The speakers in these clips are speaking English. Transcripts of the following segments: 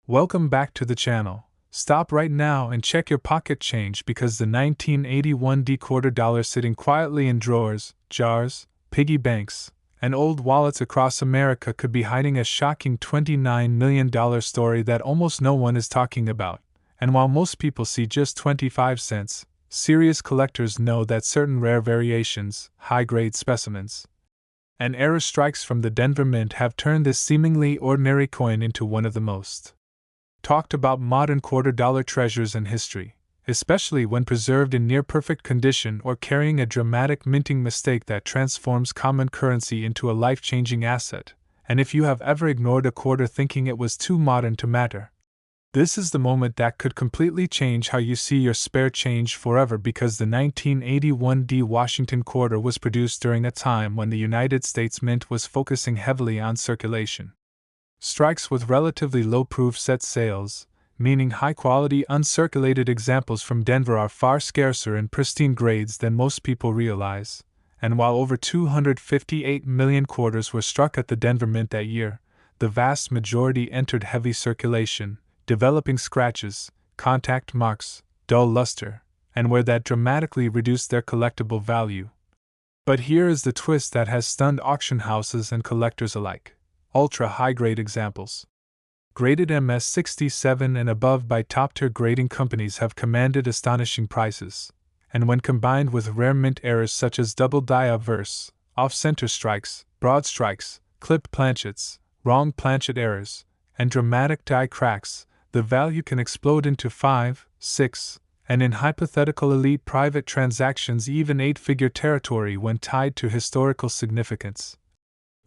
Welcome back to the channel. Stop right now and check your pocket change because the 1981 quarter dollar sitting quietly in drawers, jars, piggy banks, and old wallets across America could be hiding a shocking $29 million story that almost no one is talking about. And while most people see just 25 cents, serious collectors know that certain rare variations, high-grade specimens, and error strikes from the Denver Mint have turned this seemingly ordinary coin into one of the most talked about modern quarter dollar treasures in history, especially when preserved in near perfect condition or carrying a dramatic minting mistake that transforms common currency into a life-changing asset. And if you have ever ignored a quarter thinking it was too modern to matter, this is the moment that could completely change how you see your spare change forever, because the 1981 Washington quarter was produced during a time when the United States Mint was focusing heavily on circulation strikes with relatively low-proof set sales, meaning high-quality uncirculated examples from Denver are far scarcer in pristine grades than most people realize. And while over 258 million quarters were struck at the Denver Mint that year, the vast majority entered heavy circulation, developing scratches, contact marks, dull luster, and where that dramatically reduced their collectible value. But here is the twist that has stunned auction houses and collectors alike. Ultra-high-grade examples, graded MS-67 and above by top-tier grading companies, have commanded astonishing prices, and when combined with rare mint errors such as double die obverse, off-center strikes, broad strikes, clipped planchets, wrong planchet errors, and dramatic die cracks, the value can explode into 5, 6, and in hypothetical elite private transactions even 8-figure territory when tied to historical significance,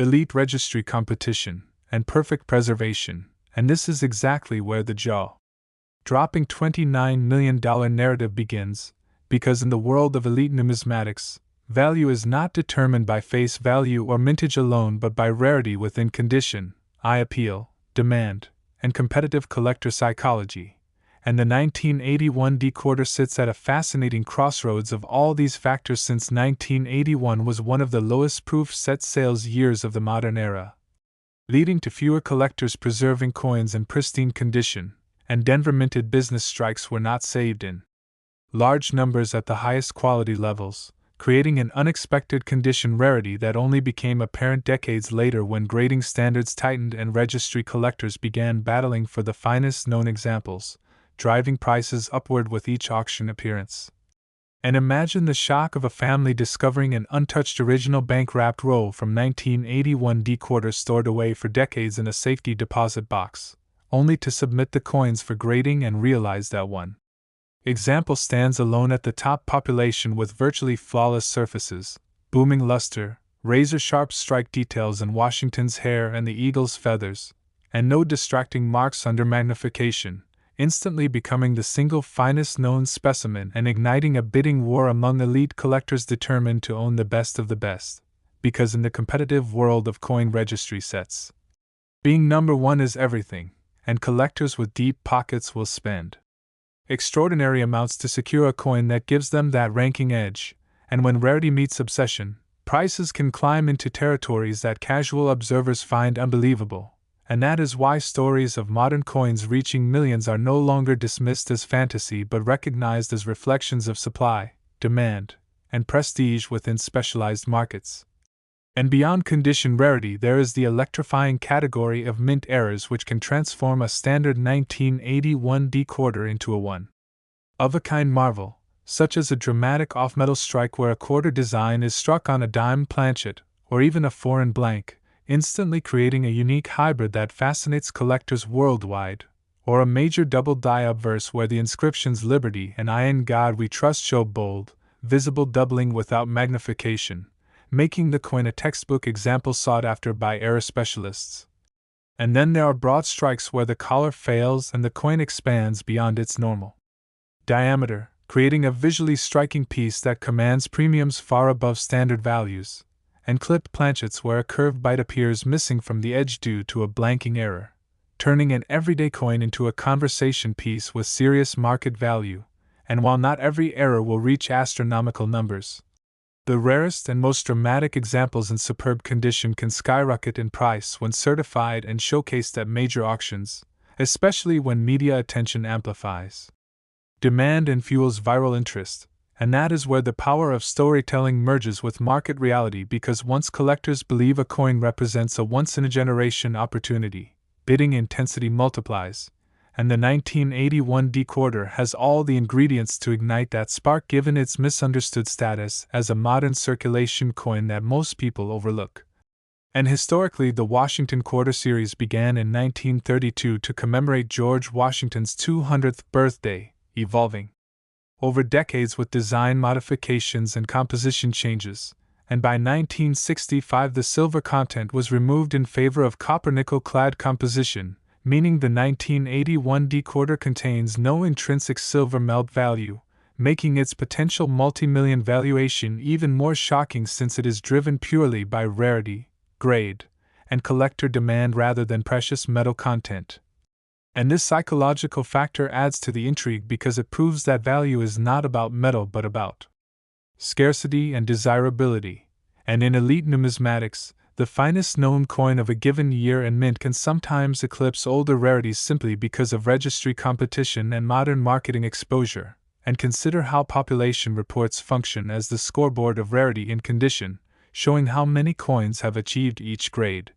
elite registry competition, and perfect preservation. And this is exactly where the jaw-dropping $29 million narrative begins, because in the world of elite numismatics, value is not determined by face value or mintage alone but by rarity within condition, eye appeal, demand, and competitive collector psychology. And the 1981 quarter sits at a fascinating crossroads of all these factors, since 1981 was one of the lowest proof set sales years of the modern era, leading to fewer collectors preserving coins in pristine condition, and Denver minted business strikes were not saved in large numbers at the highest quality levels, creating an unexpected condition rarity that only became apparent decades later when grading standards tightened and registry collectors began battling for the finest known examples, driving prices upward with each auction appearance. And imagine the shock of a family discovering an untouched original bank-wrapped roll from 1981 quarter stored away for decades in a safety deposit box, only to submit the coins for grading and realize that one example stands alone at the top population with virtually flawless surfaces, booming luster, razor-sharp strike details in Washington's hair and the eagle's feathers, and no distracting marks under magnification, instantly becoming the single finest known specimen and igniting a bidding war among elite collectors determined to own the best of the best, because in the competitive world of coin registry sets, being number one is everything, and collectors with deep pockets will spend extraordinary amounts to secure a coin that gives them that ranking edge, and when rarity meets obsession, prices can climb into territories that casual observers find unbelievable. And that is why stories of modern coins reaching millions are no longer dismissed as fantasy but recognized as reflections of supply, demand, and prestige within specialized markets. And beyond condition rarity, there is the electrifying category of mint errors, which can transform a standard 1981 quarter into a one-of-a-kind marvel, such as a dramatic off-metal strike where a quarter design is struck on a dime planchet, or even a foreign blank, instantly creating a unique hybrid that fascinates collectors worldwide, or a major double die obverse where the inscriptions Liberty and I in God We Trust show bold, visible doubling without magnification, making the coin a textbook example sought after by error specialists. And then there are broad strikes where the collar fails and the coin expands beyond its normal diameter, creating a visually striking piece that commands premiums far above standard values, and clipped planchets where a curved bite appears missing from the edge due to a blanking error, turning an everyday coin into a conversation piece with serious market value. And while not every error will reach astronomical numbers, the rarest and most dramatic examples in superb condition can skyrocket in price when certified and showcased at major auctions, especially when media attention amplifies demand and fuels viral interest, and that is where the power of storytelling merges with market reality, because once collectors believe a coin represents a once-in-a-generation opportunity, bidding intensity multiplies, and the 1981 decoder has all the ingredients to ignite that spark given its misunderstood status as a modern circulation coin that most people overlook. And historically, the Washington Quarter Series began in 1932 to commemorate George Washington's 200th birthday, evolving over decades with design modifications and composition changes, and by 1965 the silver content was removed in favor of copper-nickel-clad composition, meaning the 1981 decoder contains no intrinsic silver melt value, making its potential multi-million valuation even more shocking since it is driven purely by rarity, grade, and collector demand rather than precious metal content. And this psychological factor adds to the intrigue because it proves that value is not about metal but about scarcity and desirability. And in elite numismatics, the finest known coin of a given year and mint can sometimes eclipse older rarities simply because of registry competition and modern marketing exposure. And consider how population reports function as the scoreboard of rarity in condition, showing how many coins have achieved each grade.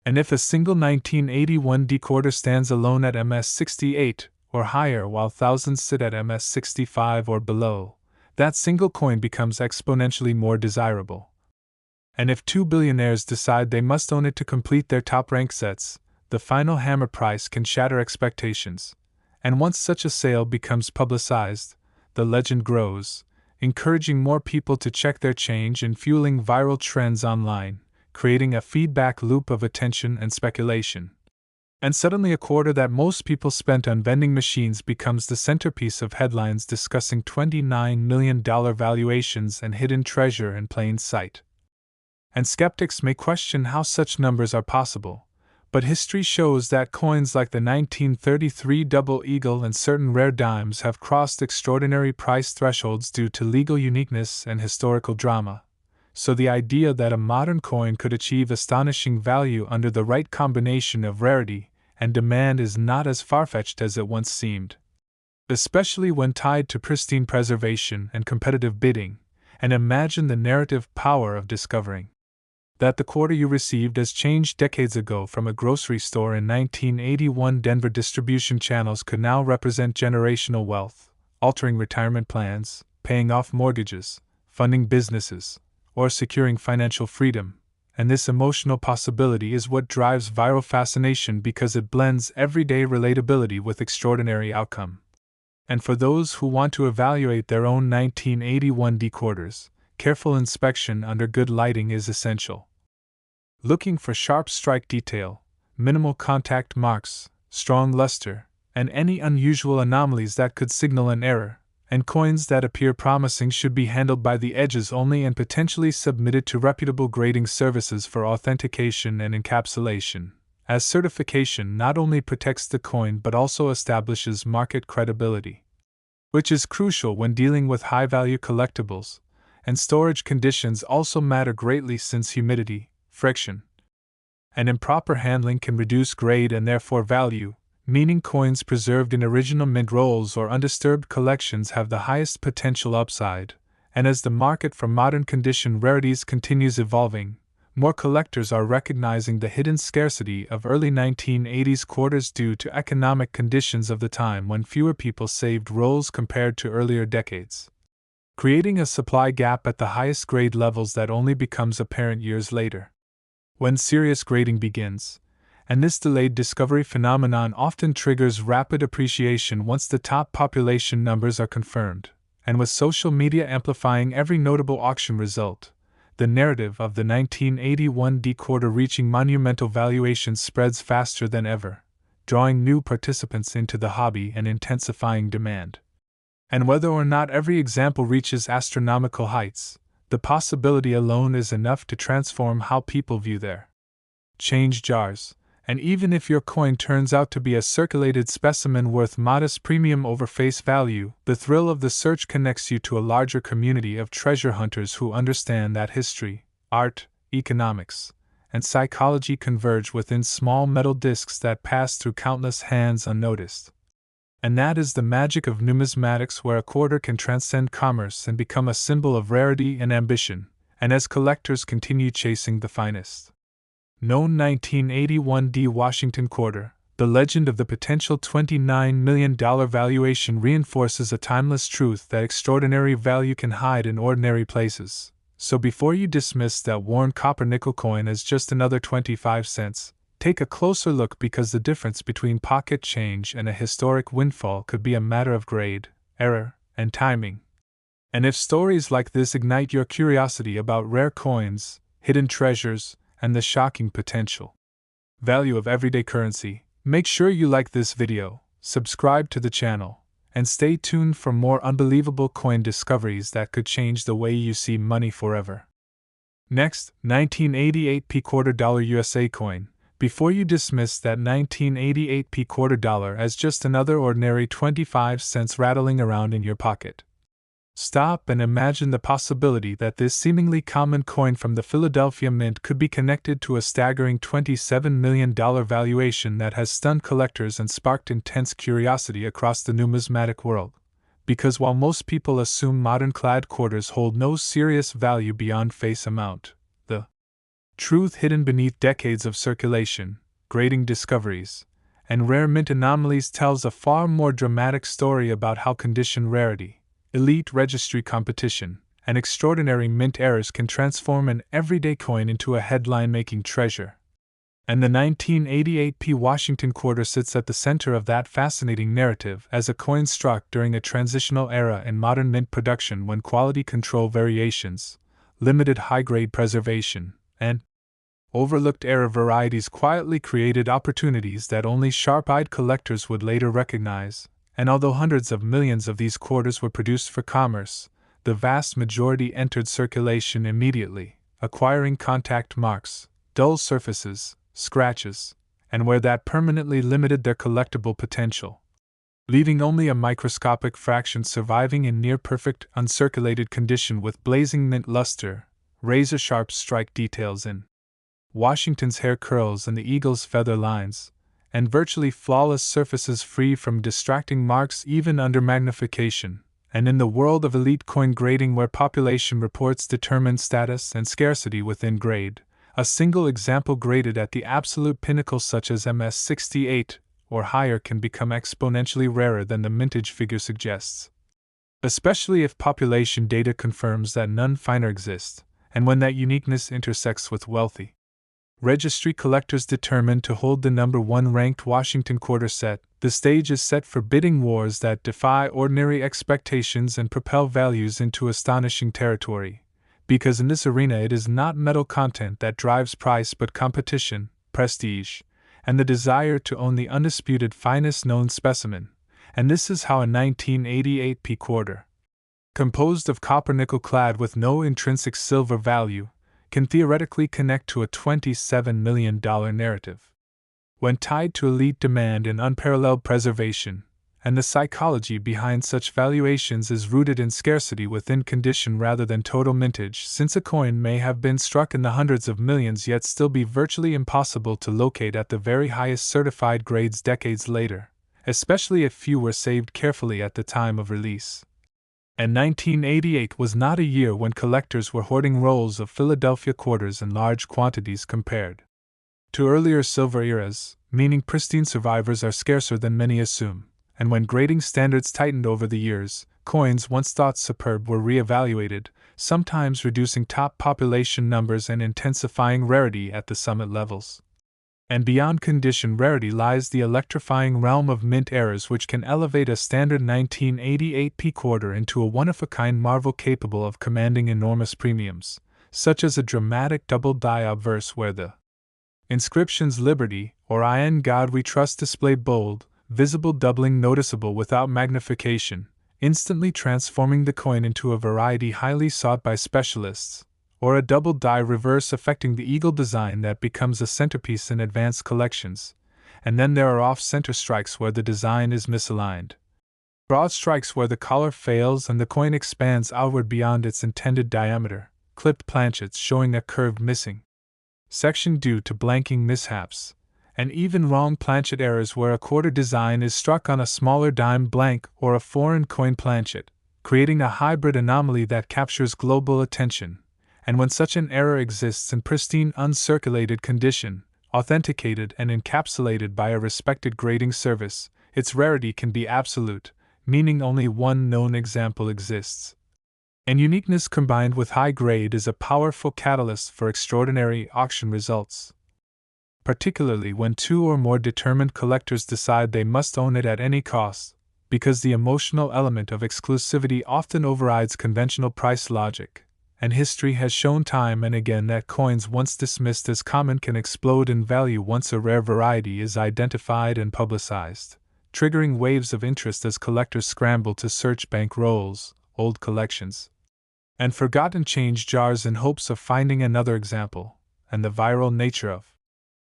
And if a single 1981 decoder stands alone at MS68 or higher while thousands sit at MS65 or below, that single coin becomes exponentially more desirable. And if two billionaires decide they must own it to complete their top-rank sets, the final hammer price can shatter expectations. And once such a sale becomes publicized, the legend grows, encouraging more people to check their change and fueling viral trends online, creating a feedback loop of attention and speculation. And suddenly a quarter that most people spent on vending machines becomes the centerpiece of headlines discussing $29 million valuations and hidden treasure in plain sight. And skeptics may question how such numbers are possible, but history shows that coins like the 1933 Double Eagle and certain rare dimes have crossed extraordinary price thresholds due to legal uniqueness and historical drama. So the idea that a modern coin could achieve astonishing value under the right combination of rarity and demand is not as far-fetched as it once seemed. Especially when tied to pristine preservation and competitive bidding, and imagine the narrative power of discovering that the quarter you received as change decades ago from a grocery store in 1981 Denver distribution channels could now represent generational wealth, altering retirement plans, paying off mortgages, funding businesses, or securing financial freedom. And this emotional possibility is what drives viral fascination because it blends everyday relatability with extraordinary outcome. And for those who want to evaluate their own 1981 decorders, careful inspection under good lighting is essential. Looking for sharp strike detail, minimal contact marks, strong luster, and any unusual anomalies that could signal an error, and coins that appear promising should be handled by the edges only and potentially submitted to reputable grading services for authentication and encapsulation, as certification not only protects the coin but also establishes market credibility, which is crucial when dealing with high-value collectibles, and storage conditions also matter greatly since humidity, friction, and improper handling can reduce grade and therefore value, meaning coins preserved in original mint rolls or undisturbed collections have the highest potential upside. And as the market for modern condition rarities continues evolving, more collectors are recognizing the hidden scarcity of early 1980s quarters due to economic conditions of the time when fewer people saved rolls compared to earlier decades, creating a supply gap at the highest grade levels that only becomes apparent years later, when serious grading begins. And this delayed discovery phenomenon often triggers rapid appreciation once the top population numbers are confirmed, and with social media amplifying every notable auction result, the narrative of the 1981 decoder reaching monumental valuations spreads faster than ever, drawing new participants into the hobby and intensifying demand. And whether or not every example reaches astronomical heights, the possibility alone is enough to transform how people view their change jars. And even if your coin turns out to be a circulated specimen worth modest premium over face value, the thrill of the search connects you to a larger community of treasure hunters who understand that history, art, economics, and psychology converge within small metal discs that pass through countless hands unnoticed. And that is the magic of numismatics, where a quarter can transcend commerce and become a symbol of rarity and ambition, and as collectors continue chasing the finest. Known 1981 D Washington quarter, the legend of the potential $29 million valuation reinforces a timeless truth that extraordinary value can hide in ordinary places. So before you dismiss that worn copper nickel coin as just another 25 cents, take a closer look, because the difference between pocket change and a historic windfall could be a matter of grade, error, and timing. And if stories like this ignite your curiosity about rare coins, hidden treasures, and the shocking potential value of everyday currency, make sure you like this video, subscribe to the channel, and stay tuned for more unbelievable coin discoveries that could change the way you see money forever. Next, 1988 P quarter dollar USA coin. Before you dismiss that 1988 P quarter dollar as just another ordinary 25 cents rattling around in your pocket, stop and imagine the possibility that this seemingly common coin from the Philadelphia Mint could be connected to a staggering $27 million valuation that has stunned collectors and sparked intense curiosity across the numismatic world. Because while most people assume modern clad quarters hold no serious value beyond face amount, the truth hidden beneath decades of circulation, grading discoveries, and rare mint anomalies tells a far more dramatic story about how condition rarity, elite registry competition, and extraordinary mint errors can transform an everyday coin into a headline-making treasure. And the 1988 P Washington quarter sits at the center of that fascinating narrative as a coin struck during a transitional era in modern mint production, when quality control variations, limited high-grade preservation, and overlooked error varieties quietly created opportunities that only sharp-eyed collectors would later recognize. And although hundreds of millions of these quarters were produced for commerce, the vast majority entered circulation immediately, acquiring contact marks, dull surfaces, scratches, and where that permanently limited their collectible potential, leaving only a microscopic fraction surviving in near-perfect, uncirculated condition with blazing mint luster, razor-sharp strike details in Washington's hair curls and the eagle's feather lines, and virtually flawless surfaces free from distracting marks even under magnification. And in the world of elite coin grading, where population reports determine status and scarcity within grade, a single example graded at the absolute pinnacle such as MS-68 or higher can become exponentially rarer than the mintage figure suggests. Especially if population data confirms that none finer exist, and when that uniqueness intersects with wealthy registry collectors determined to hold the number one ranked Washington quarter set, the stage is set for bidding wars that defy ordinary expectations and propel values into astonishing territory. Because in this arena it is not metal content that drives price but competition, prestige, and the desire to own the undisputed finest known specimen. And this is how a 1988 P quarter, composed of copper nickel clad with no intrinsic silver value, can theoretically connect to a $27 million narrative. When tied to elite demand and unparalleled preservation, and the psychology behind such valuations is rooted in scarcity within condition rather than total mintage, since a coin may have been struck in the hundreds of millions yet still be virtually impossible to locate at the very highest certified grades decades later, especially if few were saved carefully at the time of release. And 1988 was not a year when collectors were hoarding rolls of Philadelphia quarters in large quantities compared to earlier silver eras, meaning pristine survivors are scarcer than many assume, and when grading standards tightened over the years, coins once thought superb were re-evaluated, sometimes reducing top population numbers and intensifying rarity at the summit levels. And beyond condition rarity lies the electrifying realm of mint errors, which can elevate a standard 1988 P quarter into a one-of-a-kind marvel capable of commanding enormous premiums, such as a dramatic double-die obverse where the inscriptions Liberty or In God We Trust displayed bold, visible doubling noticeable without magnification, instantly transforming the coin into a variety highly sought by specialists, or a double-die reverse affecting the eagle design that becomes a centerpiece in advanced collections. And then there are off-center strikes where the design is misaligned, broad strikes where the collar fails and the coin expands outward beyond its intended diameter, clipped planchets showing a curve missing section due to blanking mishaps, and even wrong planchet errors where a quarter design is struck on a smaller dime blank or a foreign coin planchet, creating a hybrid anomaly that captures global attention. And when such an error exists in pristine uncirculated condition, authenticated and encapsulated by a respected grading service, its rarity can be absolute, meaning only one known example exists. And uniqueness combined with high grade is a powerful catalyst for extraordinary auction results, particularly when two or more determined collectors decide they must own it at any cost, because the emotional element of exclusivity often overrides conventional price logic, and history has shown time and again that coins once dismissed as common can explode in value once a rare variety is identified and publicized, triggering waves of interest as collectors scramble to search bank rolls, old collections, and forgotten change jars in hopes of finding another example. And the viral nature of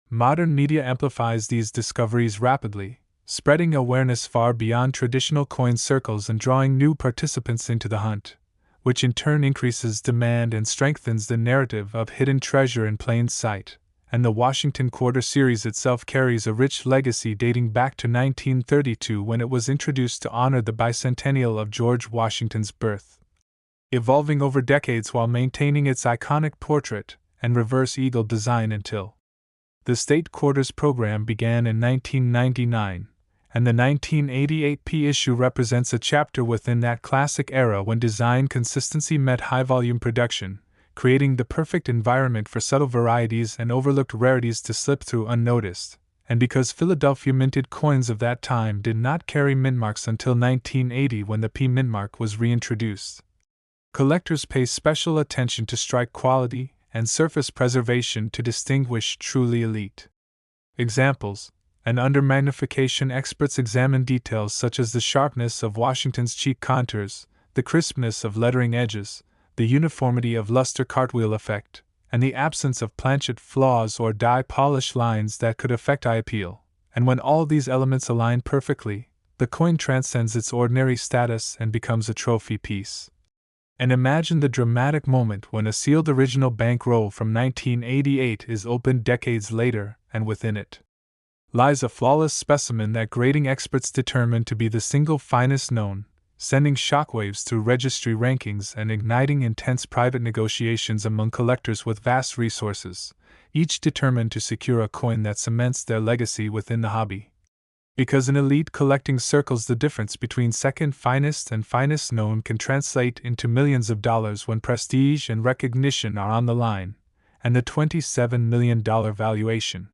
modern media amplifies these discoveries rapidly, spreading awareness far beyond traditional coin circles and drawing new participants into the hunt, which in turn increases demand and strengthens the narrative of hidden treasure in plain sight. And the Washington Quarter series itself carries a rich legacy dating back to 1932 when it was introduced to honor the bicentennial of George Washington's birth, evolving over decades while maintaining its iconic portrait and reverse eagle design until the State Quarters program began in 1999, and the 1988 P issue represents a chapter within that classic era when design consistency met high-volume production, creating the perfect environment for subtle varieties and overlooked rarities to slip through unnoticed. And because Philadelphia minted coins of that time did not carry mintmarks until 1980 when the P mintmark was reintroduced, collectors pay special attention to strike quality and surface preservation to distinguish truly elite examples, and under magnification experts examine details such as the sharpness of Washington's cheek contours, the crispness of lettering edges, the uniformity of luster cartwheel effect, and the absence of planchet flaws or die polish lines that could affect eye appeal. And when all these elements align perfectly, the coin transcends its ordinary status and becomes a trophy piece. And imagine the dramatic moment when a sealed original bank roll from 1988 is opened decades later, and within it lies a flawless specimen that grading experts determine to be the single finest known, sending shockwaves through registry rankings and igniting intense private negotiations among collectors with vast resources, each determined to secure a coin that cements their legacy within the hobby. Because in elite collecting circles, the difference between second finest and finest known can translate into millions of dollars when prestige and recognition are on the line, and the $27 million valuation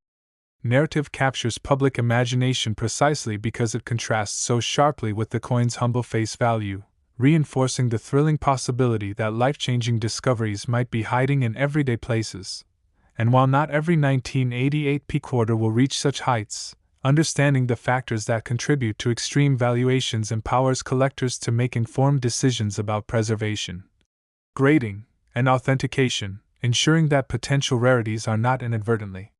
narrative captures public imagination precisely because it contrasts so sharply with the coin's humble face value, reinforcing the thrilling possibility that life-changing discoveries might be hiding in everyday places. And while not every 1988 P quarter will reach such heights, understanding the factors that contribute to extreme valuations empowers collectors to make informed decisions about preservation, grading, and authentication, ensuring that potential rarities are not inadvertently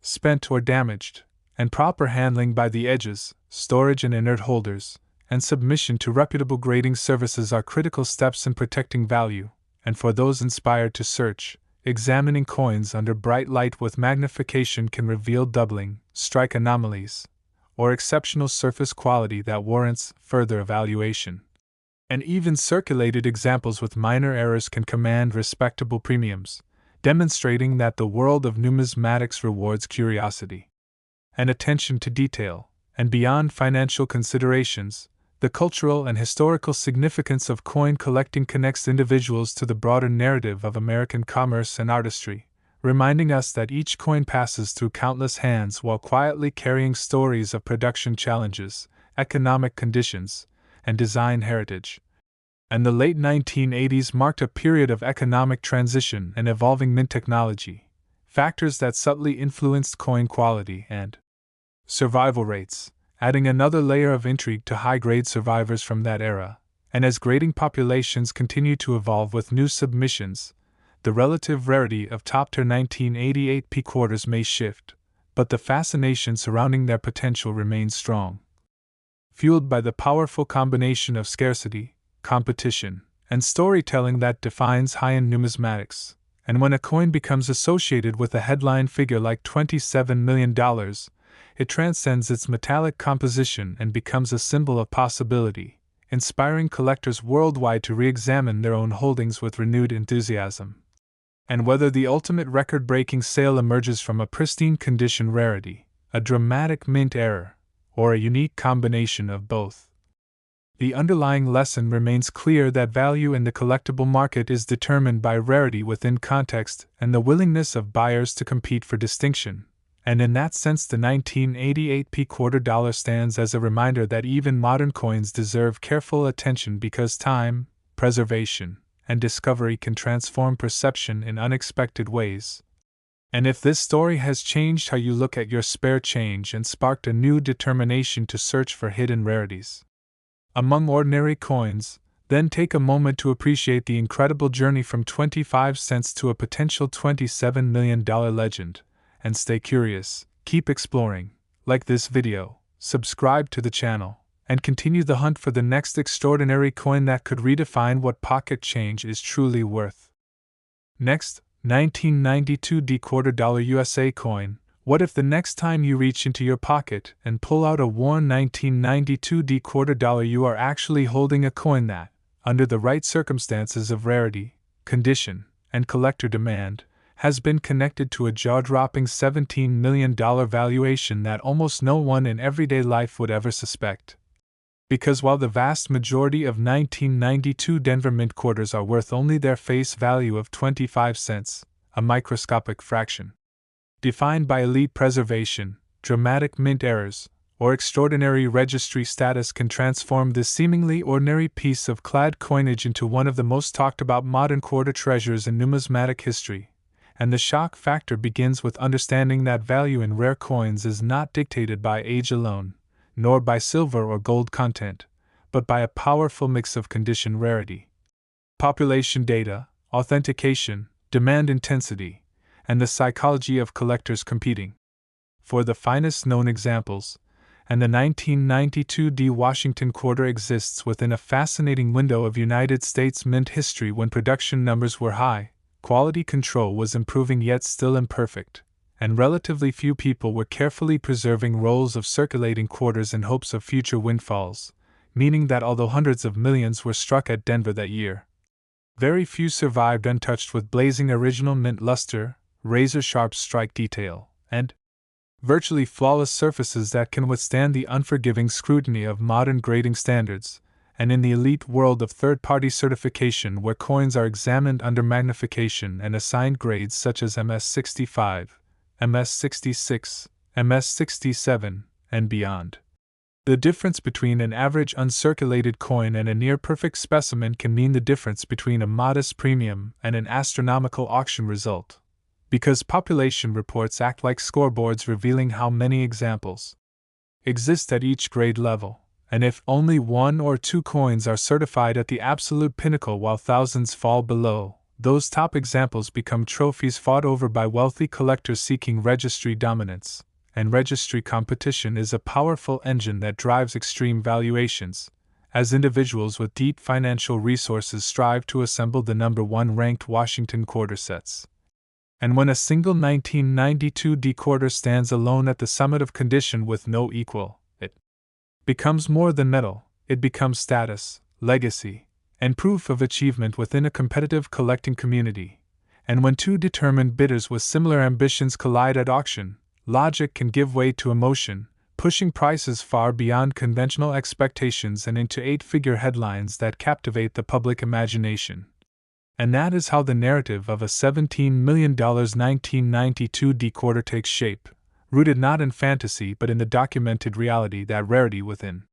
spent or damaged, and proper handling by the edges, storage in inert holders, and submission to reputable grading services are critical steps in protecting value. And for those inspired to search, examining coins under bright light with magnification can reveal doubling, strike anomalies, or exceptional surface quality that warrants further evaluation. And even circulated examples with minor errors can command respectable premiums, demonstrating that the world of numismatics rewards curiosity and attention to detail. And beyond financial considerations, the cultural and historical significance of coin collecting connects individuals to the broader narrative of American commerce and artistry, reminding us that each coin passes through countless hands while quietly carrying stories of production challenges, economic conditions, and design heritage. And the late 1980s marked a period of economic transition and evolving mint technology, factors that subtly influenced coin quality and survival rates, adding another layer of intrigue to high-grade survivors from that era. And as grading populations continue to evolve with new submissions, the relative rarity of top-tier 1988 P quarters may shift, but the fascination surrounding their potential remains strong. Fueled by the powerful combination of scarcity, competition, and storytelling that defines high-end numismatics, And when a coin becomes associated with a headline figure like $27 million, it transcends its metallic composition and becomes a symbol of possibility, inspiring collectors worldwide to re-examine their own holdings with renewed enthusiasm. And whether the ultimate record-breaking sale emerges from a pristine condition rarity, a dramatic mint error, or a unique combination of both, the underlying lesson remains clear that value in the collectible market is determined by rarity within context and the willingness of buyers to compete for distinction. And in that sense, the 1988 quarter dollar stands as a reminder that even modern coins deserve careful attention because time, preservation, and discovery can transform perception in unexpected ways. And if this story has changed how you look at your spare change and sparked a new determination to search for hidden rarities among ordinary coins, then take a moment to appreciate the incredible journey from 25 cents to a potential $27 million legend. And stay curious, keep exploring, like this video, subscribe to the channel, and continue the hunt for the next extraordinary coin that could redefine what pocket change is truly worth. Next, 1992 quarter dollar USA coin. What if the next time you reach into your pocket and pull out a worn 1992 quarter dollar, you are actually holding a coin that, under the right circumstances of rarity, condition, and collector demand, has been connected to a jaw-dropping $17 million valuation that almost no one in everyday life would ever suspect? Because while the vast majority of 1992 Denver Mint quarters are worth only their face value of 25 cents, a microscopic fraction, defined by elite preservation, dramatic mint errors, or extraordinary registry status, can transform this seemingly ordinary piece of clad coinage into one of the most talked about modern quarter treasures in numismatic history. And the shock factor begins with understanding that value in rare coins is not dictated by age alone, nor by silver or gold content, but by a powerful mix of condition, rarity, population data, authentication, demand intensity, and the psychology of collectors competing for the finest known examples. And the 1992 Washington quarter exists within a fascinating window of United States mint history when production numbers were high, quality control was improving yet still imperfect, and relatively few people were carefully preserving rolls of circulating quarters in hopes of future windfalls, meaning that although hundreds of millions were struck at Denver that year, very few survived untouched with blazing original mint luster, razor-sharp strike detail, and virtually flawless surfaces that can withstand the unforgiving scrutiny of modern grading standards. And in the elite world of third-party certification, where coins are examined under magnification and assigned grades such as MS65, MS66, MS67, and beyond, the difference between an average uncirculated coin and a near-perfect specimen can mean the difference between a modest premium and an astronomical auction result. Because population reports act like scoreboards revealing how many examples exist at each grade level, and if only one or two coins are certified at the absolute pinnacle while thousands fall below, those top examples become trophies fought over by wealthy collectors seeking registry dominance. And registry competition is a powerful engine that drives extreme valuations, as individuals with deep financial resources strive to assemble the number one ranked Washington quarter sets. And when a single 1992 quarter stands alone at the summit of condition with no equal, it becomes more than metal, it becomes status, legacy, and proof of achievement within a competitive collecting community. And when two determined bidders with similar ambitions collide at auction, logic can give way to emotion, pushing prices far beyond conventional expectations and into eight-figure headlines that captivate the public imagination. And that is how the narrative of a $17 million 1992 quarter takes shape, rooted not in fantasy but in the documented reality that rarity within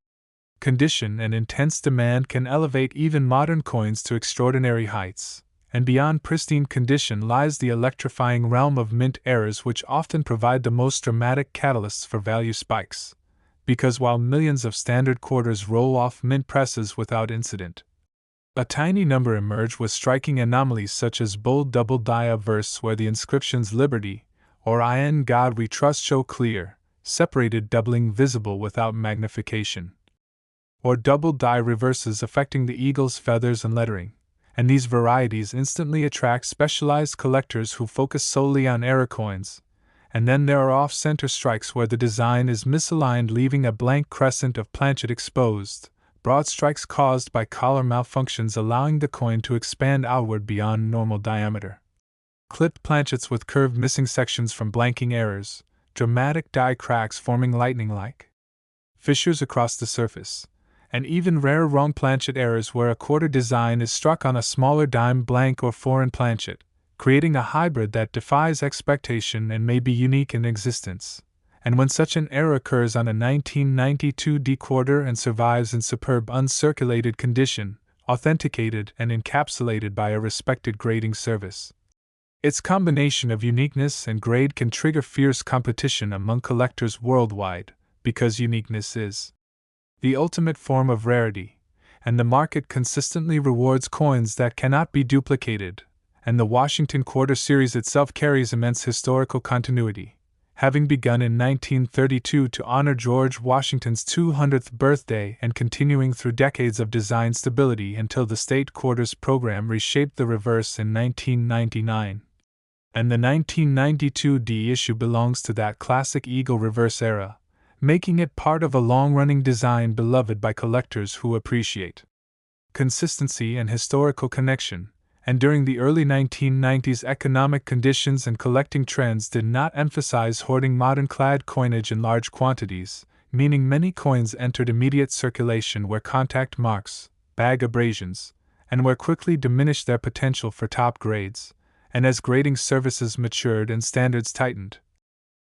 condition and intense demand can elevate even modern coins to extraordinary heights. And beyond pristine condition lies the electrifying realm of mint errors, which often provide the most dramatic catalysts for value spikes. Because while millions of standard quarters roll off mint presses without incident, a tiny number emerge with striking anomalies such as bold double-die verse where the inscriptions Liberty or In God We Trust show clear, separated doubling visible without magnification, or double-die reverses affecting the eagle's feathers and lettering, and these varieties instantly attract specialized collectors who focus solely on error coins. And then there are off-center strikes where the design is misaligned, leaving a blank crescent of planchet exposed, broad strikes caused by collar malfunctions allowing the coin to expand outward beyond normal diameter. Clipped planchets with curved missing sections from blanking errors, dramatic die cracks forming lightning-like fissures across the surface, and even rare wrong planchet errors where a quarter design is struck on a smaller dime blank or foreign planchet, creating a hybrid that defies expectation and may be unique in existence. And when such an error occurs on a 1992 D quarter and survives in superb uncirculated condition, authenticated and encapsulated by a respected grading service, its combination of uniqueness and grade can trigger fierce competition among collectors worldwide, because uniqueness is the ultimate form of rarity, and the market consistently rewards coins that cannot be duplicated, and the Washington Quarter Series itself carries immense historical continuity, having begun in 1932 to honor George Washington's 200th birthday and continuing through decades of design stability until the State Quarters program reshaped the reverse in 1999. And the 1992 D issue belongs to that classic Eagle reverse era, making it part of a long-running design beloved by collectors who appreciate consistency and historical connection. And during the early 1990s, economic conditions and collecting trends did not emphasize hoarding modern-clad coinage in large quantities, meaning many coins entered immediate circulation where contact marks, bag abrasions, and were quickly diminished their potential for top grades. And as grading services matured and standards tightened,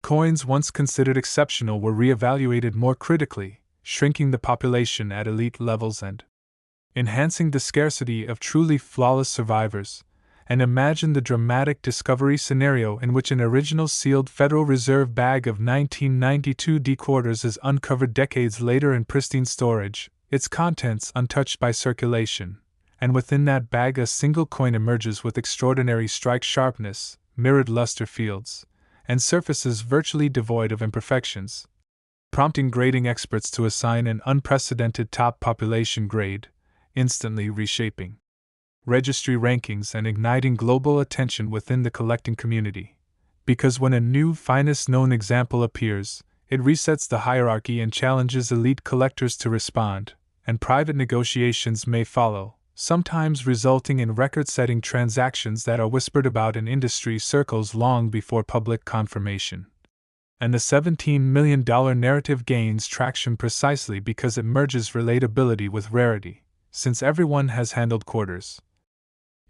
coins once considered exceptional were re-evaluated more critically, shrinking the population at elite levels and enhancing the scarcity of truly flawless survivors. And imagine the dramatic discovery scenario in which an original sealed Federal Reserve bag of 1992 D quarters is uncovered decades later in pristine storage, its contents untouched by circulation, and within that bag a single coin emerges with extraordinary strike sharpness, mirrored luster fields, and surfaces virtually devoid of imperfections, prompting grading experts to assign an unprecedented top population grade, instantly reshaping registry rankings and igniting global attention within the collecting community. Because when a new finest known example appears, it resets the hierarchy and challenges elite collectors to respond, and private negotiations may follow, sometimes resulting in record-setting transactions that are whispered about in industry circles long before public confirmation. And the $17 million narrative gains traction precisely because it merges relatability with rarity, since everyone has handled quarters.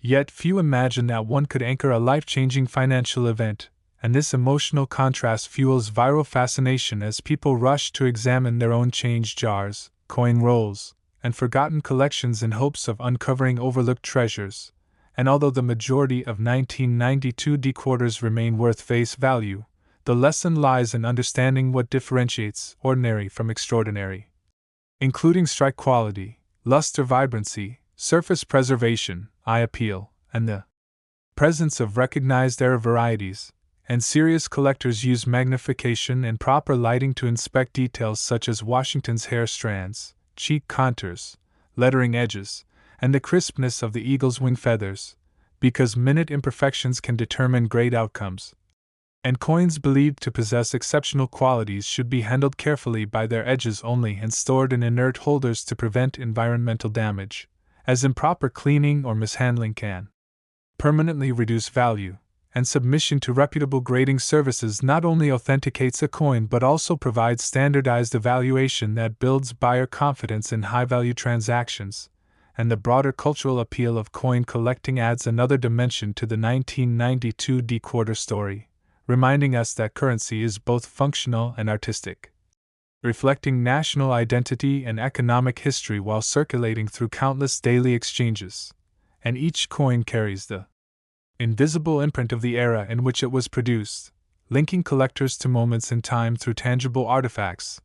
Yet few imagine that one could anchor a life-changing financial event, and this emotional contrast fuels viral fascination as people rush to examine their own change jars, coin rolls, and forgotten collections in hopes of uncovering overlooked treasures. And although the majority of 1992 D quarters remain worth face value, the lesson lies in understanding what differentiates ordinary from extraordinary, including strike quality, luster vibrancy, surface preservation, eye appeal, and the presence of recognized error varieties. And serious collectors use magnification and proper lighting to inspect details such as Washington's hair strands, cheek contours, lettering edges, and the crispness of the eagle's wing feathers, because minute imperfections can determine great outcomes. And coins believed to possess exceptional qualities should be handled carefully by their edges only and stored in inert holders to prevent environmental damage, as improper cleaning or mishandling can permanently reduce value. And submission to reputable grading services not only authenticates a coin but also provides standardized evaluation that builds buyer confidence in high-value transactions. And the broader cultural appeal of coin collecting adds another dimension to the 1992 D quarter story, reminding us that currency is both functional and artistic, reflecting national identity and economic history while circulating through countless daily exchanges. And each coin carries the invisible imprint of the era in which it was produced, linking collectors to moments in time through tangible artifacts.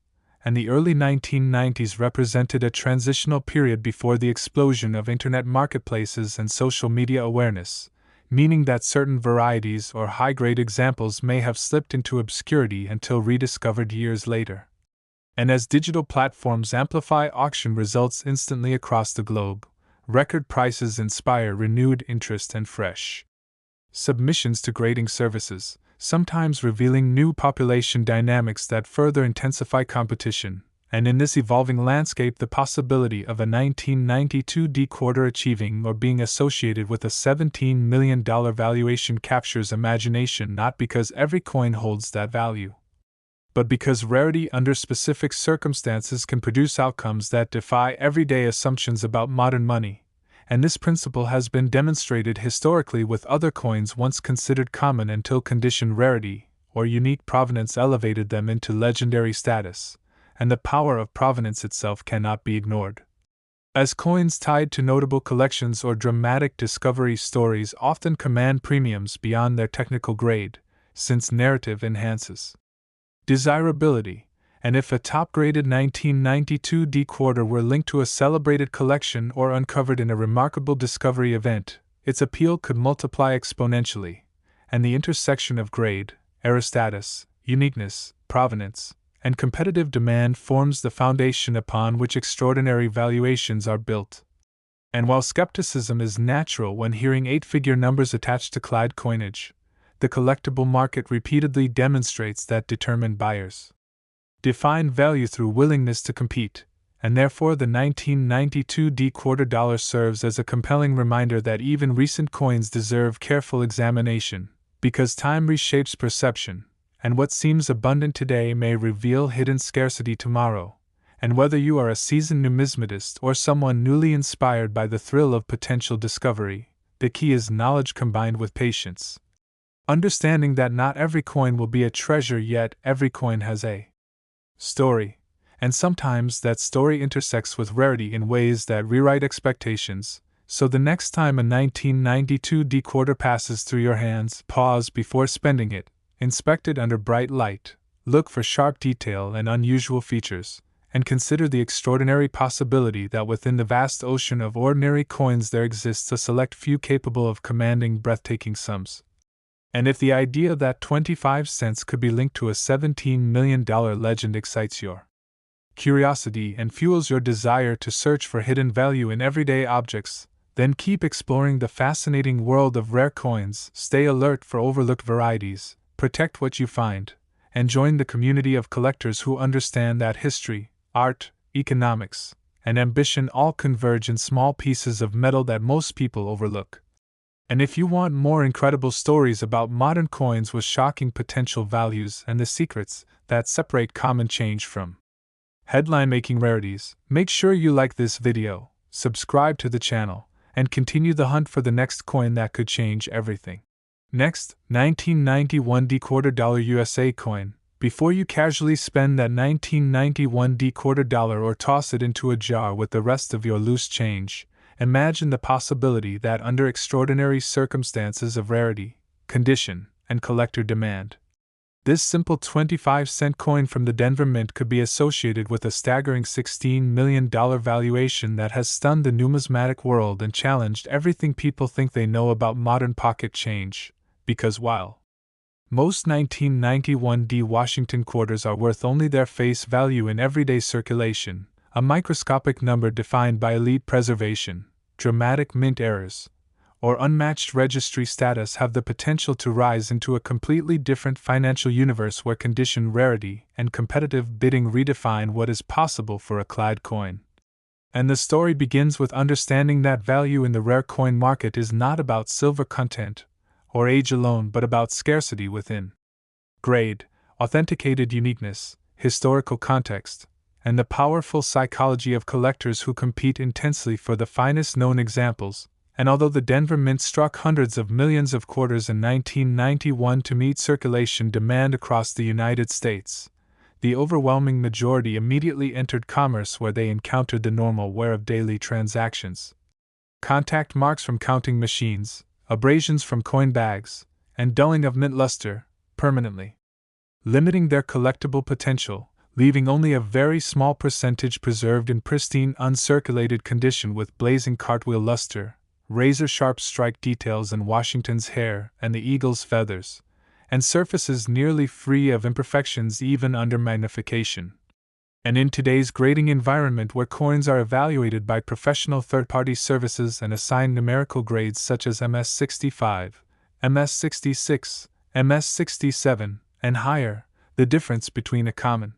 And the early 1990s represented a transitional period before the explosion of internet marketplaces and social media awareness, meaning that certain varieties or high-grade examples may have slipped into obscurity until rediscovered years later. And as digital platforms amplify auction results instantly across the globe, Record prices inspire renewed interest and fresh submissions to grading services, sometimes revealing new population dynamics that further intensify competition. And in this evolving landscape, the possibility of a 1992 decoder achieving or being associated with a $17 million valuation captures imagination, not because every coin holds that value, but because rarity under specific circumstances can produce outcomes that defy everyday assumptions about modern money. And this principle has been demonstrated historically with other coins once considered common until condition rarity or unique provenance elevated them into legendary status. And the power of provenance itself cannot be ignored. As coins tied to notable collections or dramatic discovery stories often command premiums beyond their technical grade, since narrative enhances desirability, and if a top-graded 1992 decoder were linked to a celebrated collection or uncovered in a remarkable discovery event, its appeal could multiply exponentially, and the intersection of grade, era status, uniqueness, provenance, and competitive demand forms the foundation upon which extraordinary valuations are built. And while skepticism is natural when hearing eight-figure numbers attached to clad coinage, the collectible market repeatedly demonstrates that determined buyers define value through willingness to compete, and therefore the 1992 decoder dollar serves as a compelling reminder that even recent coins deserve careful examination, because time reshapes perception, and what seems abundant today may reveal hidden scarcity tomorrow. And whether you are a seasoned numismatist or someone newly inspired by the thrill of potential discovery, the key is knowledge combined with patience. Understanding that not every coin will be a treasure, yet every coin has a story, and sometimes that story intersects with rarity in ways that rewrite expectations. So the next time a 1992 decoder passes through your hands, pause before spending it. Inspect it under bright light, look for sharp detail and unusual features, and consider the extraordinary possibility that within the vast ocean of ordinary coins there exists a select few capable of commanding breathtaking sums. And if the idea that 25 cents could be linked to a $17 million legend excites your curiosity and fuels your desire to search for hidden value in everyday objects, then keep exploring the fascinating world of rare coins, stay alert for overlooked varieties, protect what you find, and join the community of collectors who understand that history, art, economics, and ambition all converge in small pieces of metal that most people overlook. And if you want more incredible stories about modern coins with shocking potential values and the secrets that separate common change from headline-making rarities, make sure you like this video, subscribe to the channel, and continue the hunt for the next coin that could change everything. Next, 1991 decoder dollar USA coin. Before you casually spend that 1991 decoder dollar or toss it into a jar with the rest of your loose change, imagine the possibility that under extraordinary circumstances of rarity, condition, and collector demand, this simple 25-cent coin from the Denver Mint could be associated with a staggering $16 million valuation that has stunned the numismatic world and challenged everything people think they know about modern pocket change. Because while most 1991 D Washington quarters are worth only their face value in everyday circulation, a microscopic number defined by elite preservation, dramatic mint errors, or unmatched registry status have the potential to rise into a completely different financial universe where condition rarity and competitive bidding redefine what is possible for a clad coin. And the story begins with understanding that value in the rare coin market is not about silver content or age alone, but about scarcity within grade, authenticated uniqueness, historical context, and the powerful psychology of collectors who compete intensely for the finest known examples. And although the Denver Mint struck hundreds of millions of quarters in 1991 to meet circulation demand across the United States, the overwhelming majority immediately entered commerce where they encountered the normal wear of daily transactions. Contact marks from counting machines, abrasions from coin bags, and dulling of mint luster, permanently limiting their collectible potential, leaving only a very small percentage preserved in pristine uncirculated condition with blazing cartwheel luster, razor-sharp strike details in Washington's hair and the eagle's feathers, and surfaces nearly free of imperfections even under magnification. And in today's grading environment where coins are evaluated by professional third-party services and assigned numerical grades such as MS65, MS66, MS67, and higher, the difference between a common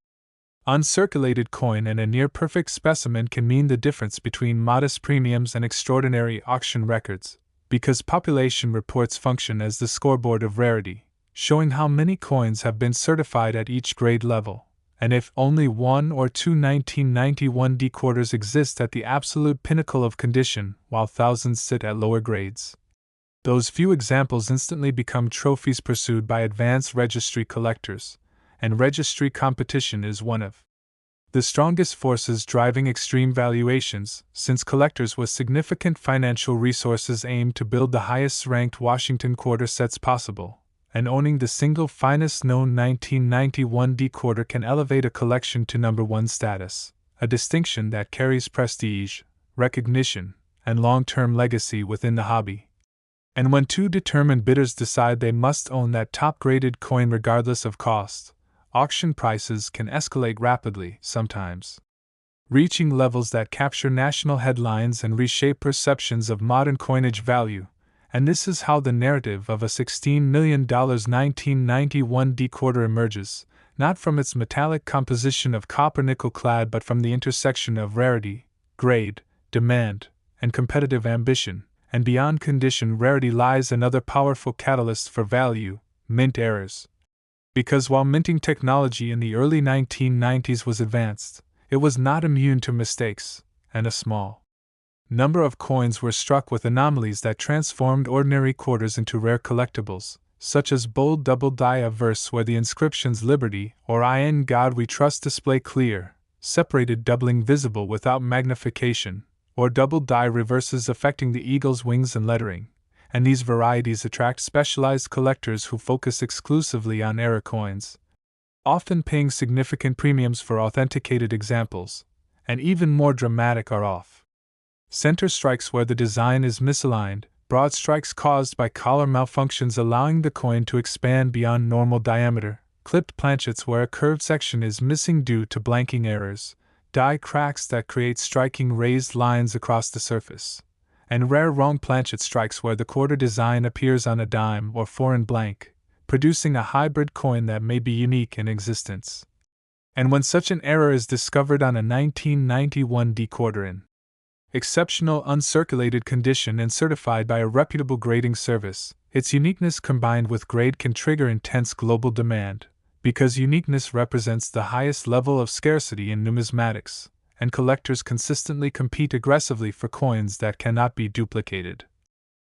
uncirculated coin and a near-perfect specimen can mean the difference between modest premiums and extraordinary auction records, because population reports function as the scoreboard of rarity, showing how many coins have been certified at each grade level, and if only one or two 1991 decorders exist at the absolute pinnacle of condition while thousands sit at lower grades. Those few examples instantly become trophies pursued by advanced registry collectors, and registry competition is one of the strongest forces driving extreme valuations, since collectors with significant financial resources aim to build the highest-ranked Washington quarter sets possible, and owning the single finest known 1991 decorder can elevate a collection to number one status, a distinction that carries prestige, recognition, and long-term legacy within the hobby. And when two determined bidders decide they must own that top-graded coin regardless of cost, auction prices can escalate rapidly, sometimes reaching levels that capture national headlines and reshape perceptions of modern coinage value. And this is how the narrative of a $16 million 1991 decorder emerges, not from its metallic composition of copper-nickel clad but from the intersection of rarity, grade, demand, and competitive ambition. And beyond condition rarity lies another powerful catalyst for value: mint errors. Because while minting technology in the early 1990s was advanced, it was not immune to mistakes, and a small number of coins were struck with anomalies that transformed ordinary quarters into rare collectibles, such as bold double die a verse where the inscriptions Liberty or In God We Trust display clear, separated doubling visible without magnification, or double die reverses affecting the eagle's wings and lettering, and these varieties attract specialized collectors who focus exclusively on error coins, often paying significant premiums for authenticated examples, and even more dramatic are off center strikes where the design is misaligned, broad strikes caused by collar malfunctions allowing the coin to expand beyond normal diameter, clipped planchets where a curved section is missing due to blanking errors, die cracks that create striking raised lines across the surface, and rare wrong planchet strikes where the quarter design appears on a dime or foreign blank, producing a hybrid coin that may be unique in existence. And when such an error is discovered on a 1991 decorder in exceptional uncirculated condition and certified by a reputable grading service, its uniqueness combined with grade can trigger intense global demand, because uniqueness represents the highest level of scarcity in numismatics, and collectors consistently compete aggressively for coins that cannot be duplicated.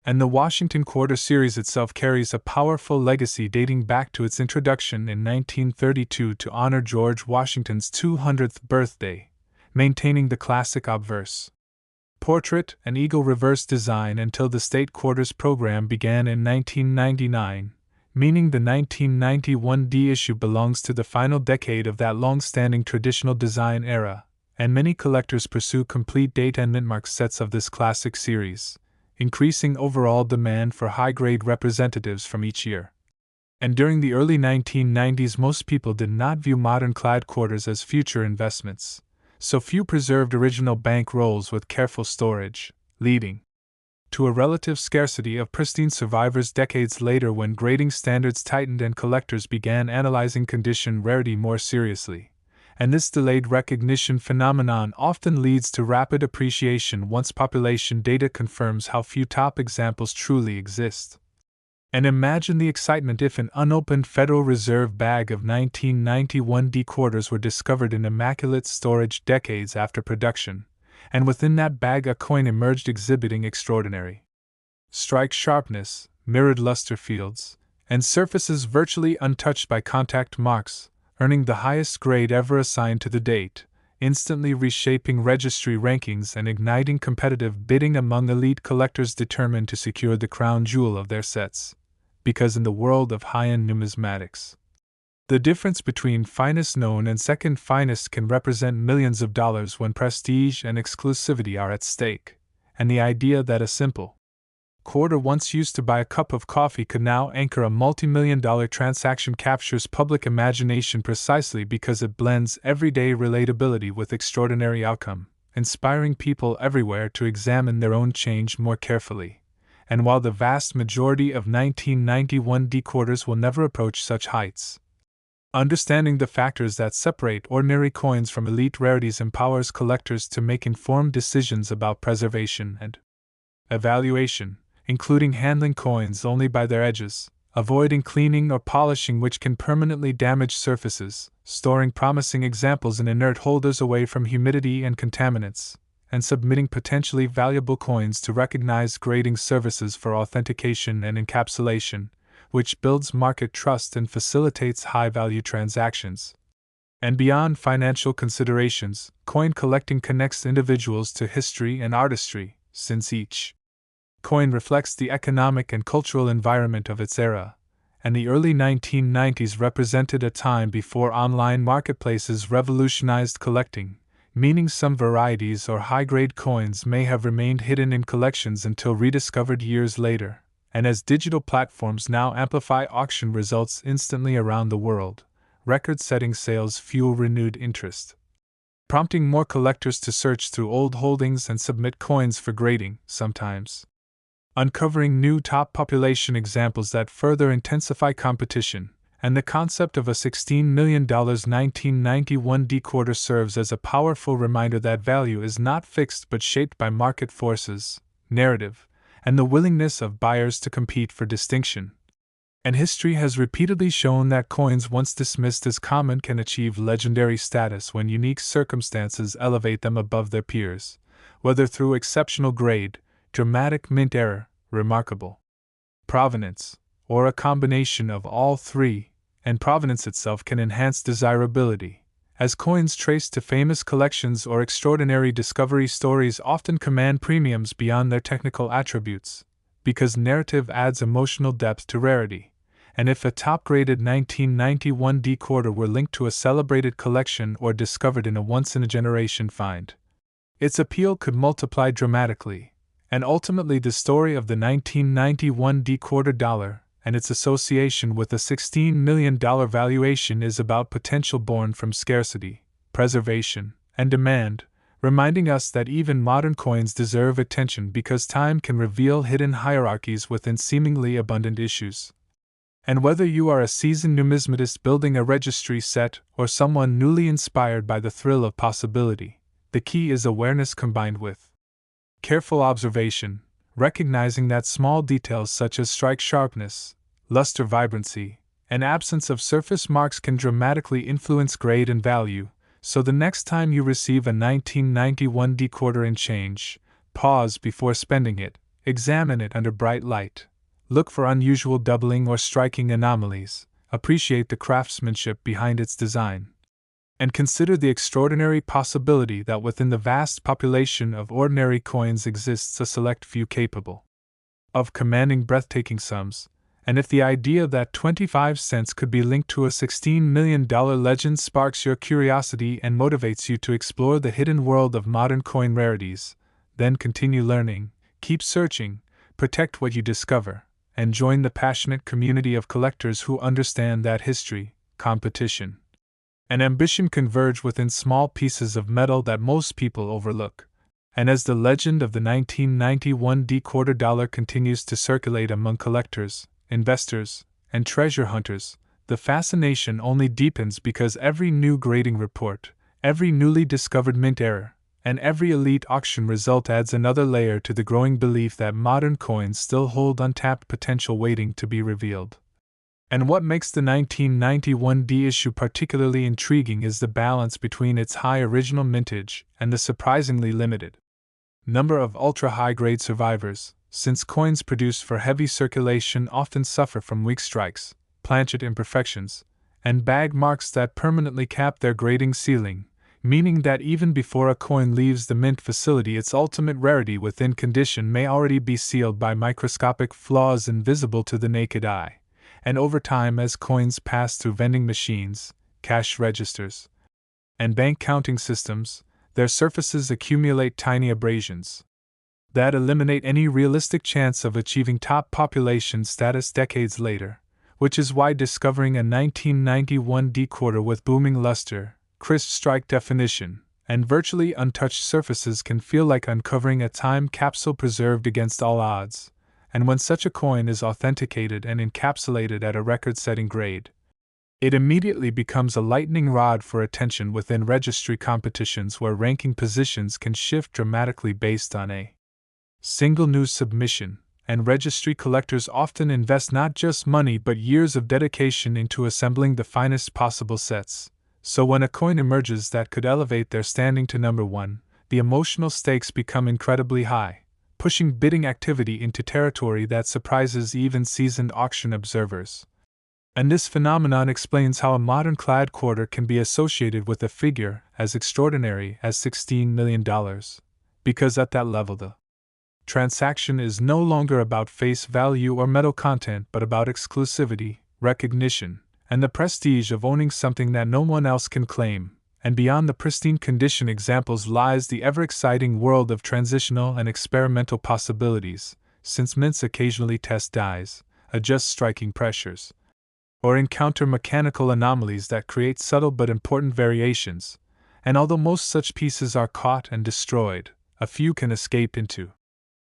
And the Washington Quarter Series itself carries a powerful legacy dating back to its introduction in 1932 to honor George Washington's 200th birthday, maintaining the classic obverse portrait and eagle reverse design until the State Quarters program began in 1999, meaning the 1991 D issue belongs to the final decade of that long-standing traditional design era, and many collectors pursue complete date and mintmark sets of this classic series, increasing overall demand for high-grade representatives from each year. And during the early 1990s most people did not view modern clad quarters as future investments, so few preserved original bank rolls with careful storage, leading to a relative scarcity of pristine survivors decades later when grading standards tightened and collectors began analyzing condition rarity more seriously. And this delayed recognition phenomenon often leads to rapid appreciation once population data confirms how few top examples truly exist. And imagine the excitement if an unopened Federal Reserve bag of 1991 decorders were discovered in immaculate storage decades after production, and within that bag a coin emerged exhibiting extraordinary strike sharpness, mirrored luster fields, and surfaces virtually untouched by contact marks, earning the highest grade ever assigned to the date, instantly reshaping registry rankings and igniting competitive bidding among elite collectors determined to secure the crown jewel of their sets. Because in the world of high-end numismatics, the difference between finest known and second finest can represent millions of dollars when prestige and exclusivity are at stake, and the idea that a simple quarter once used to buy a cup of coffee could now anchor a multi-million-dollar transaction captures public imagination precisely because it blends everyday relatability with extraordinary outcome, inspiring people everywhere to examine their own change more carefully. And while the vast majority of 1991 decorders will never approach such heights, understanding the factors that separate ordinary coins from elite rarities empowers collectors to make informed decisions about preservation and evaluation, including handling coins only by their edges, avoiding cleaning or polishing which can permanently damage surfaces, storing promising examples in inert holders away from humidity and contaminants, and submitting potentially valuable coins to recognized grading services for authentication and encapsulation, which builds market trust and facilitates high-value transactions. And beyond financial considerations, coin collecting connects individuals to history and artistry, since each coin reflects the economic and cultural environment of its era, and the early 1990s represented a time before online marketplaces revolutionized collecting, meaning some varieties or high-grade coins may have remained hidden in collections until rediscovered years later, and as digital platforms now amplify auction results instantly around the world, record-setting sales fuel renewed interest, prompting more collectors to search through old holdings and submit coins for grading, sometimes uncovering new top population examples that further intensify competition, and the concept of a $16 million 1991 decorder serves as a powerful reminder that value is not fixed but shaped by market forces, narrative, and the willingness of buyers to compete for distinction. And history has repeatedly shown that coins once dismissed as common can achieve legendary status when unique circumstances elevate them above their peers, whether through exceptional grade, dramatic mint error, remarkable provenance, or a combination of all three, and provenance itself can enhance desirability, as coins traced to famous collections or extraordinary discovery stories often command premiums beyond their technical attributes, because narrative adds emotional depth to rarity. And if a top-graded 1991 decorder were linked to a celebrated collection or discovered in a once-in-a-generation find, its appeal could multiply dramatically, and ultimately the story of the 1991 decorder dollar and its association with a $16 million valuation is about potential born from scarcity, preservation, and demand, reminding us that even modern coins deserve attention because time can reveal hidden hierarchies within seemingly abundant issues. And whether you are a seasoned numismatist building a registry set or someone newly inspired by the thrill of possibility, the key is awareness combined with careful observation, recognizing that small details such as strike sharpness, luster vibrancy, and absence of surface marks can dramatically influence grade and value, so the next time you receive a 1991 decorder in change, pause before spending it, examine it under bright light, look for unusual doubling or striking anomalies, appreciate the craftsmanship behind its design, and consider the extraordinary possibility that within the vast population of ordinary coins exists a select few capable of commanding breathtaking sums. And if the idea that 25 cents could be linked to a $16 million legend sparks your curiosity and motivates you to explore the hidden world of modern coin rarities, then continue learning, keep searching, protect what you discover, and join the passionate community of collectors who understand that history, competition, and ambition converge within small pieces of metal that most people overlook. And as the legend of the 1991 decorder dollar continues to circulate among collectors, investors, and treasure hunters, the fascination only deepens because every new grading report, every newly discovered mint error, and every elite auction result adds another layer to the growing belief that modern coins still hold untapped potential waiting to be revealed. And what makes the 1991 D issue particularly intriguing is the balance between its high original mintage and the surprisingly limited number of ultra-high-grade survivors, since coins produced for heavy circulation often suffer from weak strikes, planchet imperfections, and bag marks that permanently cap their grading ceiling, meaning that even before a coin leaves the mint facility its ultimate rarity within condition may already be sealed by microscopic flaws invisible to the naked eye. And over time, as coins pass through vending machines, cash registers, and bank counting systems, their surfaces accumulate tiny abrasions, that eliminate any realistic chance of achieving top population status decades later, which is why discovering a 1991 decoder with booming luster, crisp strike definition, and virtually untouched surfaces can feel like uncovering a time capsule preserved against all odds, and when such a coin is authenticated and encapsulated at a record-setting grade, it immediately becomes a lightning rod for attention within registry competitions where ranking positions can shift dramatically based on a single new submission, and registry collectors often invest not just money but years of dedication into assembling the finest possible sets. So when a coin emerges that could elevate their standing to number one, the emotional stakes become incredibly high, pushing bidding activity into territory that surprises even seasoned auction observers. And this phenomenon explains how a modern clad quarter can be associated with a figure as extraordinary as $16 million, because at that level the transaction is no longer about face value or metal content but about exclusivity, recognition, and the prestige of owning something that no one else can claim. And beyond the pristine condition examples lies the ever-exciting world of transitional and experimental possibilities, since mints occasionally test dies, adjust striking pressures, or encounter mechanical anomalies that create subtle but important variations, and although most such pieces are caught and destroyed, a few can escape into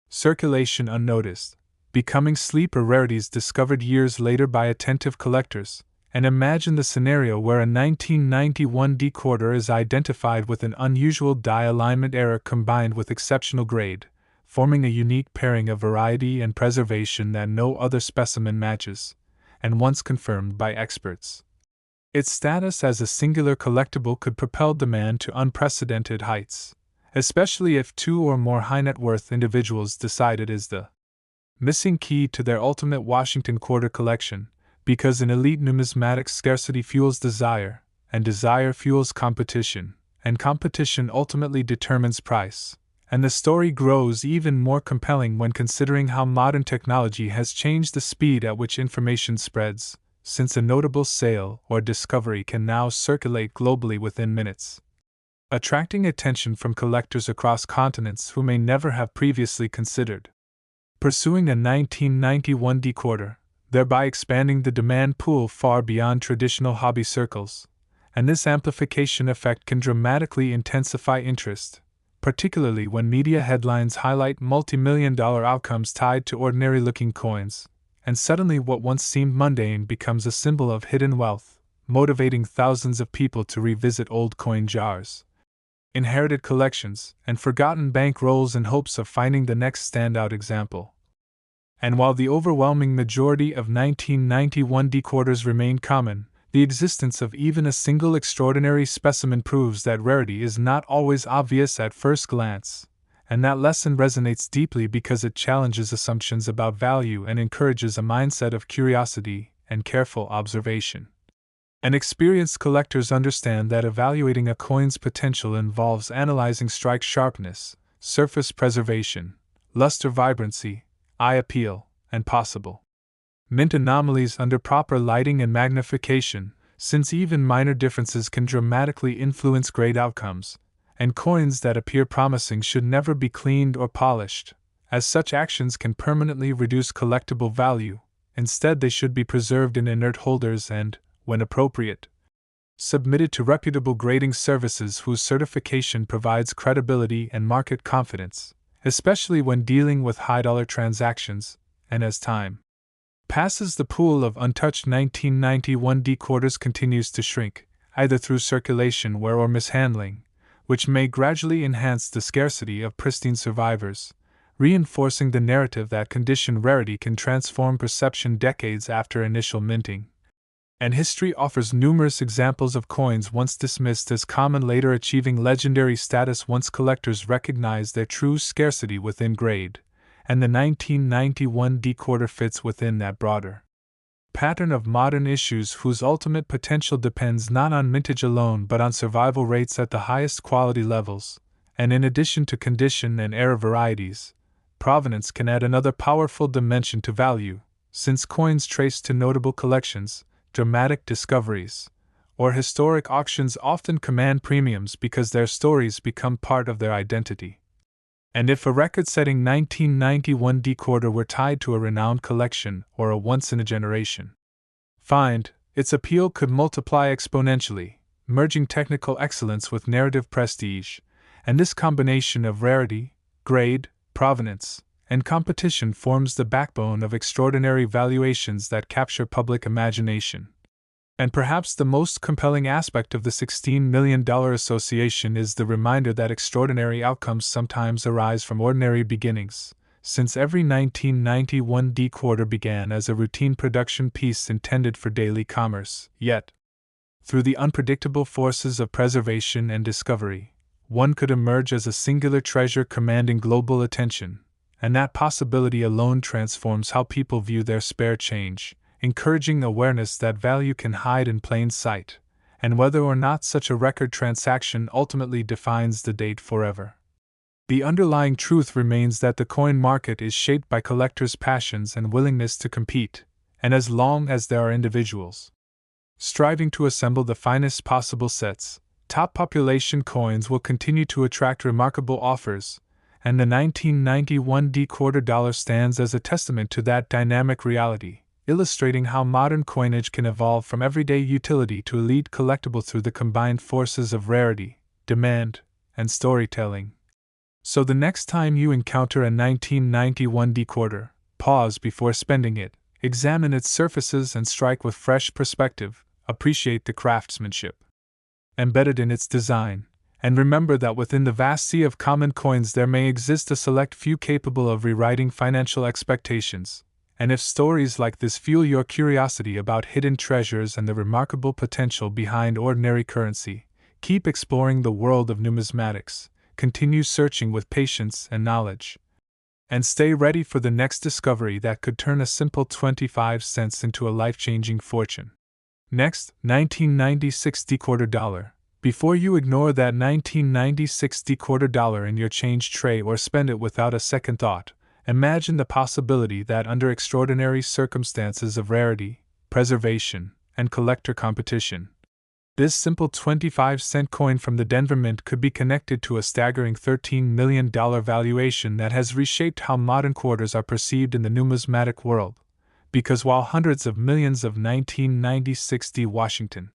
circulation unnoticed, becoming sleeper rarities discovered years later by attentive collectors. And imagine the scenario where a 1991 decoder is identified with an unusual die alignment error combined with exceptional grade, forming a unique pairing of variety and preservation that no other specimen matches, and once confirmed by experts. Its status as a singular collectible could propel demand to unprecedented heights, especially if two or more high-net-worth individuals decide it is the missing key to their ultimate Washington quarter collection, because in elite numismatics scarcity fuels desire, and desire fuels competition, and competition ultimately determines price. And the story grows even more compelling when considering how modern technology has changed the speed at which information spreads, since a notable sale or discovery can now circulate globally within minutes, attracting attention from collectors across continents who may never have previously considered pursuing a 1991 decoder, thereby expanding the demand pool far beyond traditional hobby circles. And this amplification effect can dramatically intensify interest, particularly when media headlines highlight multi-million-dollar outcomes tied to ordinary-looking coins, and suddenly what once seemed mundane becomes a symbol of hidden wealth, motivating thousands of people to revisit old coin jars, inherited collections, and forgotten bank rolls in hopes of finding the next standout example. And while the overwhelming majority of 1991 decorders remain common, the existence of even a single extraordinary specimen proves that rarity is not always obvious at first glance, and that lesson resonates deeply because it challenges assumptions about value and encourages a mindset of curiosity and careful observation. And experienced collectors understand that evaluating a coin's potential involves analyzing strike sharpness, surface preservation, luster vibrancy, eye appeal, and possible mint anomalies under proper lighting and magnification, since even minor differences can dramatically influence grade outcomes, and coins that appear promising should never be cleaned or polished, as such actions can permanently reduce collectible value. Instead, they should be preserved in inert holders and, when appropriate, submitted to reputable grading services whose certification provides credibility and market confidence, especially when dealing with high-dollar transactions. And as time passes, the pool of untouched 1991 decorders continues to shrink, either through circulation wear or mishandling, which may gradually enhance the scarcity of pristine survivors, reinforcing the narrative that condition rarity can transform perception decades after initial minting. And history offers numerous examples of coins once dismissed as common later achieving legendary status once collectors recognized their true scarcity within grade, and the 1991 decoder fits within that broader pattern of modern issues whose ultimate potential depends not on mintage alone but on survival rates at the highest quality levels. And in addition to condition and era varieties, provenance can add another powerful dimension to value, since coins traced to notable collections, dramatic discoveries, or historic auctions often command premiums because their stories become part of their identity. And if a record-setting 1991 D quarter were tied to a renowned collection or a once-in-a-generation find, its appeal could multiply exponentially, merging technical excellence with narrative prestige, and this combination of rarity, grade, provenance, and competition forms the backbone of extraordinary valuations that capture public imagination. And perhaps the most compelling aspect of the $16 million association is the reminder that extraordinary outcomes sometimes arise from ordinary beginnings, since every 1991 D quarter began as a routine production piece intended for daily commerce. Yet, through the unpredictable forces of preservation and discovery, one could emerge as a singular treasure commanding global attention, and that possibility alone transforms how people view their spare change, encouraging awareness that value can hide in plain sight, and whether or not such a record transaction ultimately defines the date forever. The underlying truth remains that the coin market is shaped by collectors' passions and willingness to compete, and as long as there are individuals striving to assemble the finest possible sets, top population coins will continue to attract remarkable offers, and the 1991 D quarter dollar stands as a testament to that dynamic reality, illustrating how modern coinage can evolve from everyday utility to elite collectible through the combined forces of rarity, demand, and storytelling. So the next time you encounter a 1991 D quarter, pause before spending it, examine its surfaces and strike with fresh perspective, appreciate the craftsmanship embedded in its design, and remember that within the vast sea of common coins there may exist a select few capable of rewriting financial expectations. And if stories like this fuel your curiosity about hidden treasures and the remarkable potential behind ordinary currency, keep exploring the world of numismatics, continue searching with patience and knowledge, and stay ready for the next discovery that could turn a simple 25 cents into a life-changing fortune. Next, 1996 D quarter dollar. Before you ignore that 1996 D quarter dollar in your change tray or spend it without a second thought, imagine the possibility that under extraordinary circumstances of rarity, preservation, and collector competition, this simple 25-cent coin from the Denver Mint could be connected to a staggering $13 million valuation that has reshaped how modern quarters are perceived in the numismatic world. Because while hundreds of millions of 1996 D Washington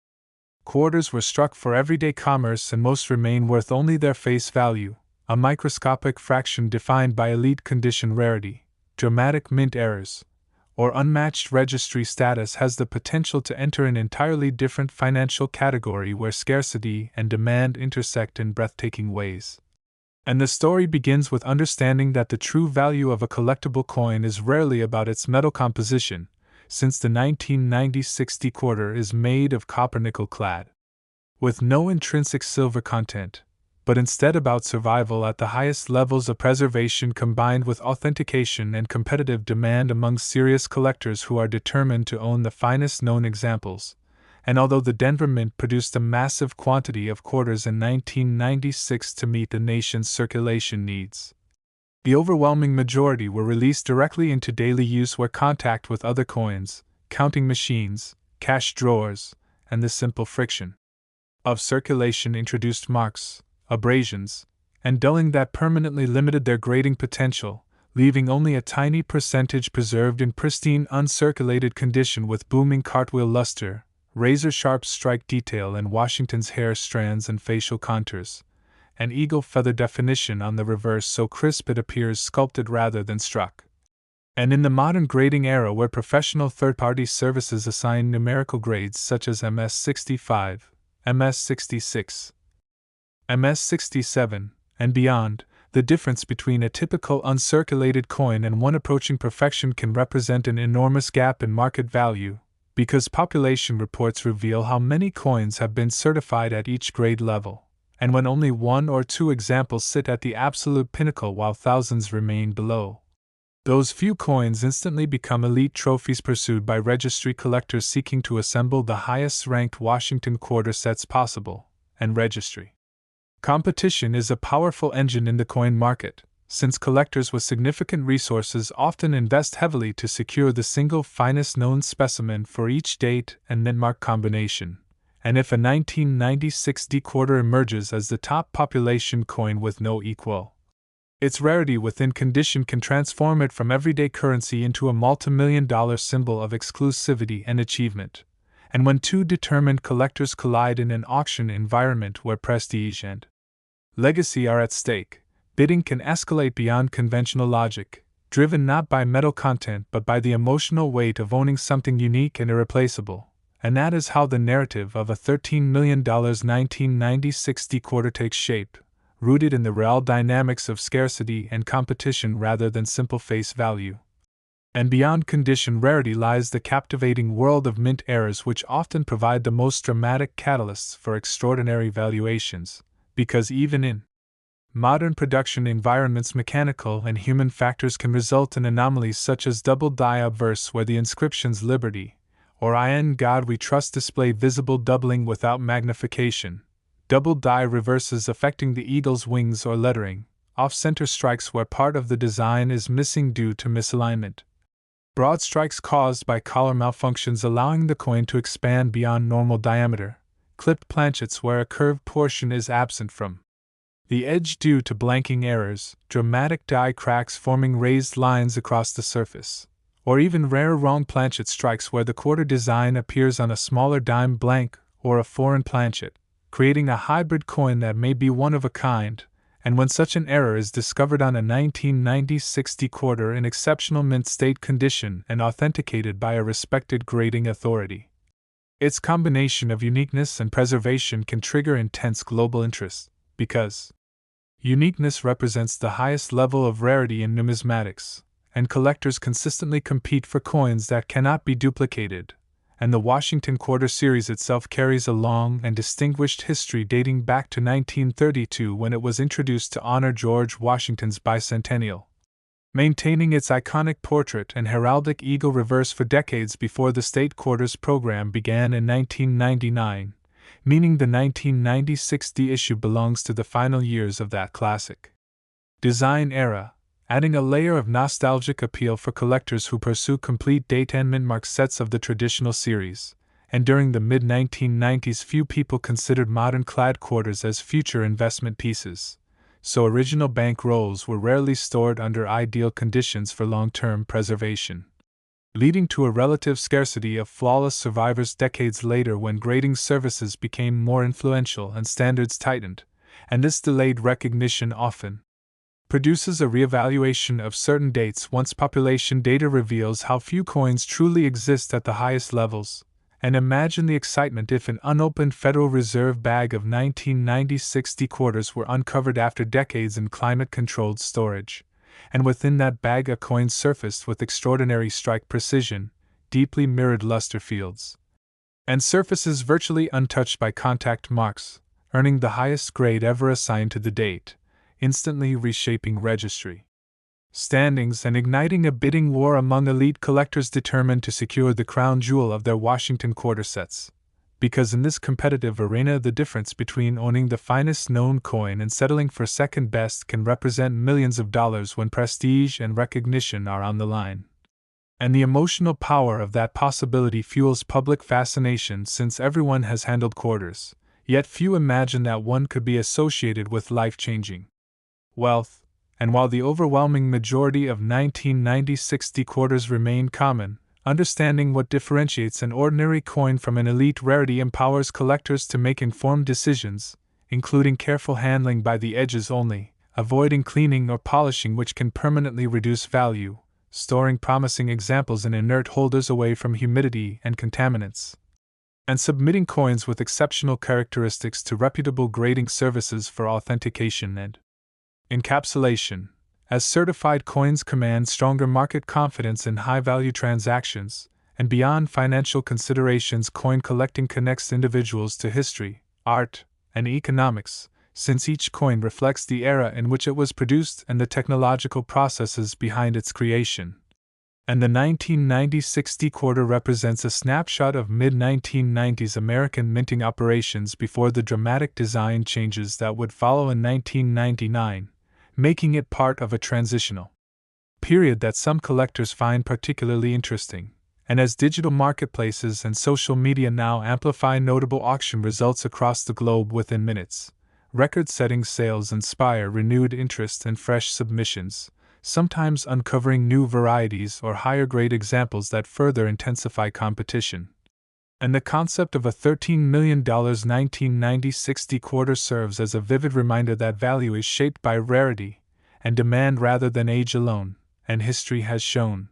quarters were struck for everyday commerce and most remain worth only their face value, a microscopic fraction defined by elite condition rarity, dramatic mint errors, or unmatched registry status has the potential to enter an entirely different financial category where scarcity and demand intersect in breathtaking ways. And the story begins with understanding that the true value of a collectible coin is rarely about its metal composition, since the 1996 D quarter is made of copper-nickel clad, with no intrinsic silver content, but instead about survival at the highest levels of preservation combined with authentication and competitive demand among serious collectors who are determined to own the finest known examples. And although the Denver Mint produced a massive quantity of quarters in 1996 to meet the nation's circulation needs, the overwhelming majority were released directly into daily use where contact with other coins, counting machines, cash drawers, and the simple friction of circulation introduced marks, abrasions, and dulling that permanently limited their grading potential, leaving only a tiny percentage preserved in pristine uncirculated condition with booming cartwheel luster, razor-sharp strike detail in Washington's hair strands and facial contours, and eagle feather definition on the reverse so crisp it appears sculpted rather than struck. And in the modern grading era where professional third-party services assign numerical grades such as MS-65, MS-66, MS-67, and beyond, the difference between a typical uncirculated coin and one approaching perfection can represent an enormous gap in market value, because population reports reveal how many coins have been certified at each grade level, and when only one or two examples sit at the absolute pinnacle while thousands remain below, those few coins instantly become elite trophies pursued by registry collectors seeking to assemble the highest-ranked Washington quarter sets possible, and registry competition is a powerful engine in the coin market, since collectors with significant resources often invest heavily to secure the single finest known specimen for each date and mintmark combination. And if a 1996 D quarter emerges as the top population coin with no equal, Its rarity within condition can transform it from everyday currency into a multi-million-dollar symbol of exclusivity and achievement. And when two determined collectors collide in an auction environment where prestige and legacy are at stake, bidding can escalate beyond conventional logic, driven not by metal content but by the emotional weight of owning something unique and irreplaceable. And that is how the narrative of a $13 million 1996 decoder takes shape, rooted in the real dynamics of scarcity and competition rather than simple face value. And beyond condition rarity lies the captivating world of mint errors, which often provide the most dramatic catalysts for extraordinary valuations, because even in modern production environments, mechanical and human factors can result in anomalies such as double die obverse, where the inscriptions Liberty or In God We Trust display visible doubling without magnification, double die reverses affecting the eagle's wings or lettering, off-center strikes where part of the design is missing due to misalignment, broad strikes caused by collar malfunctions allowing the coin to expand beyond normal diameter, clipped planchets where a curved portion is absent from the edge due to blanking errors, dramatic die cracks forming raised lines across the surface, or even rare wrong planchet strikes where the quarter design appears on a smaller dime blank or a foreign planchet, creating a hybrid coin that may be one of a kind. And when such an error is discovered on a 1996 decoder in exceptional mint state condition and authenticated by a respected grading authority, its combination of uniqueness and preservation can trigger intense global interest, because uniqueness represents the highest level of rarity in numismatics, and collectors consistently compete for coins that cannot be duplicated. And the Washington Quarter Series itself carries a long and distinguished history dating back to 1932 when it was introduced to honor George Washington's bicentennial, maintaining its iconic portrait and heraldic eagle reverse for decades before the State Quarters program began in 1999, meaning the 1996 issue belongs to the final years of that classic design era, adding a layer of nostalgic appeal for collectors who pursue complete date and mint-mark sets of the traditional series. And during the mid-1990s, few people considered modern clad quarters as future investment pieces, so original bank rolls were rarely stored under ideal conditions for long-term preservation, leading to a relative scarcity of flawless survivors decades later when grading services became more influential and standards tightened, and this delayed recognition often produces a reevaluation of certain dates once population data reveals how few coins truly exist at the highest levels. And imagine the excitement if an unopened Federal Reserve bag of 1996 decorders were uncovered after decades in climate-controlled storage, and within that bag a coin surfaced with extraordinary strike precision, deeply mirrored luster fields, and surfaces virtually untouched by contact marks, earning the highest grade ever assigned to the date, instantly reshaping registry standings and igniting a bidding war among elite collectors determined to secure the crown jewel of their Washington quarter sets. Because in this competitive arena, the difference between owning the finest known coin and settling for second best can represent millions of dollars when prestige and recognition are on the line. And the emotional power of that possibility fuels public fascination, since everyone has handled quarters, yet few imagine that one could be associated with life-changing wealth. And while the overwhelming majority of 1996 decorders remain common, understanding what differentiates an ordinary coin from an elite rarity empowers collectors to make informed decisions, including careful handling by the edges only, avoiding cleaning or polishing which can permanently reduce value, storing promising examples in inert holders away from humidity and contaminants, and submitting coins with exceptional characteristics to reputable grading services for authentication and encapsulation, as certified coins command stronger market confidence in high-value transactions, and beyond financial considerations, coin collecting connects individuals to history, art, and economics, since each coin reflects the era in which it was produced and the technological processes behind its creation. And the 1996 decorder represents a snapshot of mid-1990s American minting operations before the dramatic design changes that would follow in 1999, making it part of a transitional period that some collectors find particularly interesting. And as digital marketplaces and social media now amplify notable auction results across the globe within minutes, Record-setting sales inspire renewed interest and fresh submissions, sometimes uncovering new varieties or higher-grade examples that further intensify competition. And the concept of a $13 million 1996 quarter serves as a vivid reminder that value is shaped by rarity and demand rather than age alone, and history has shown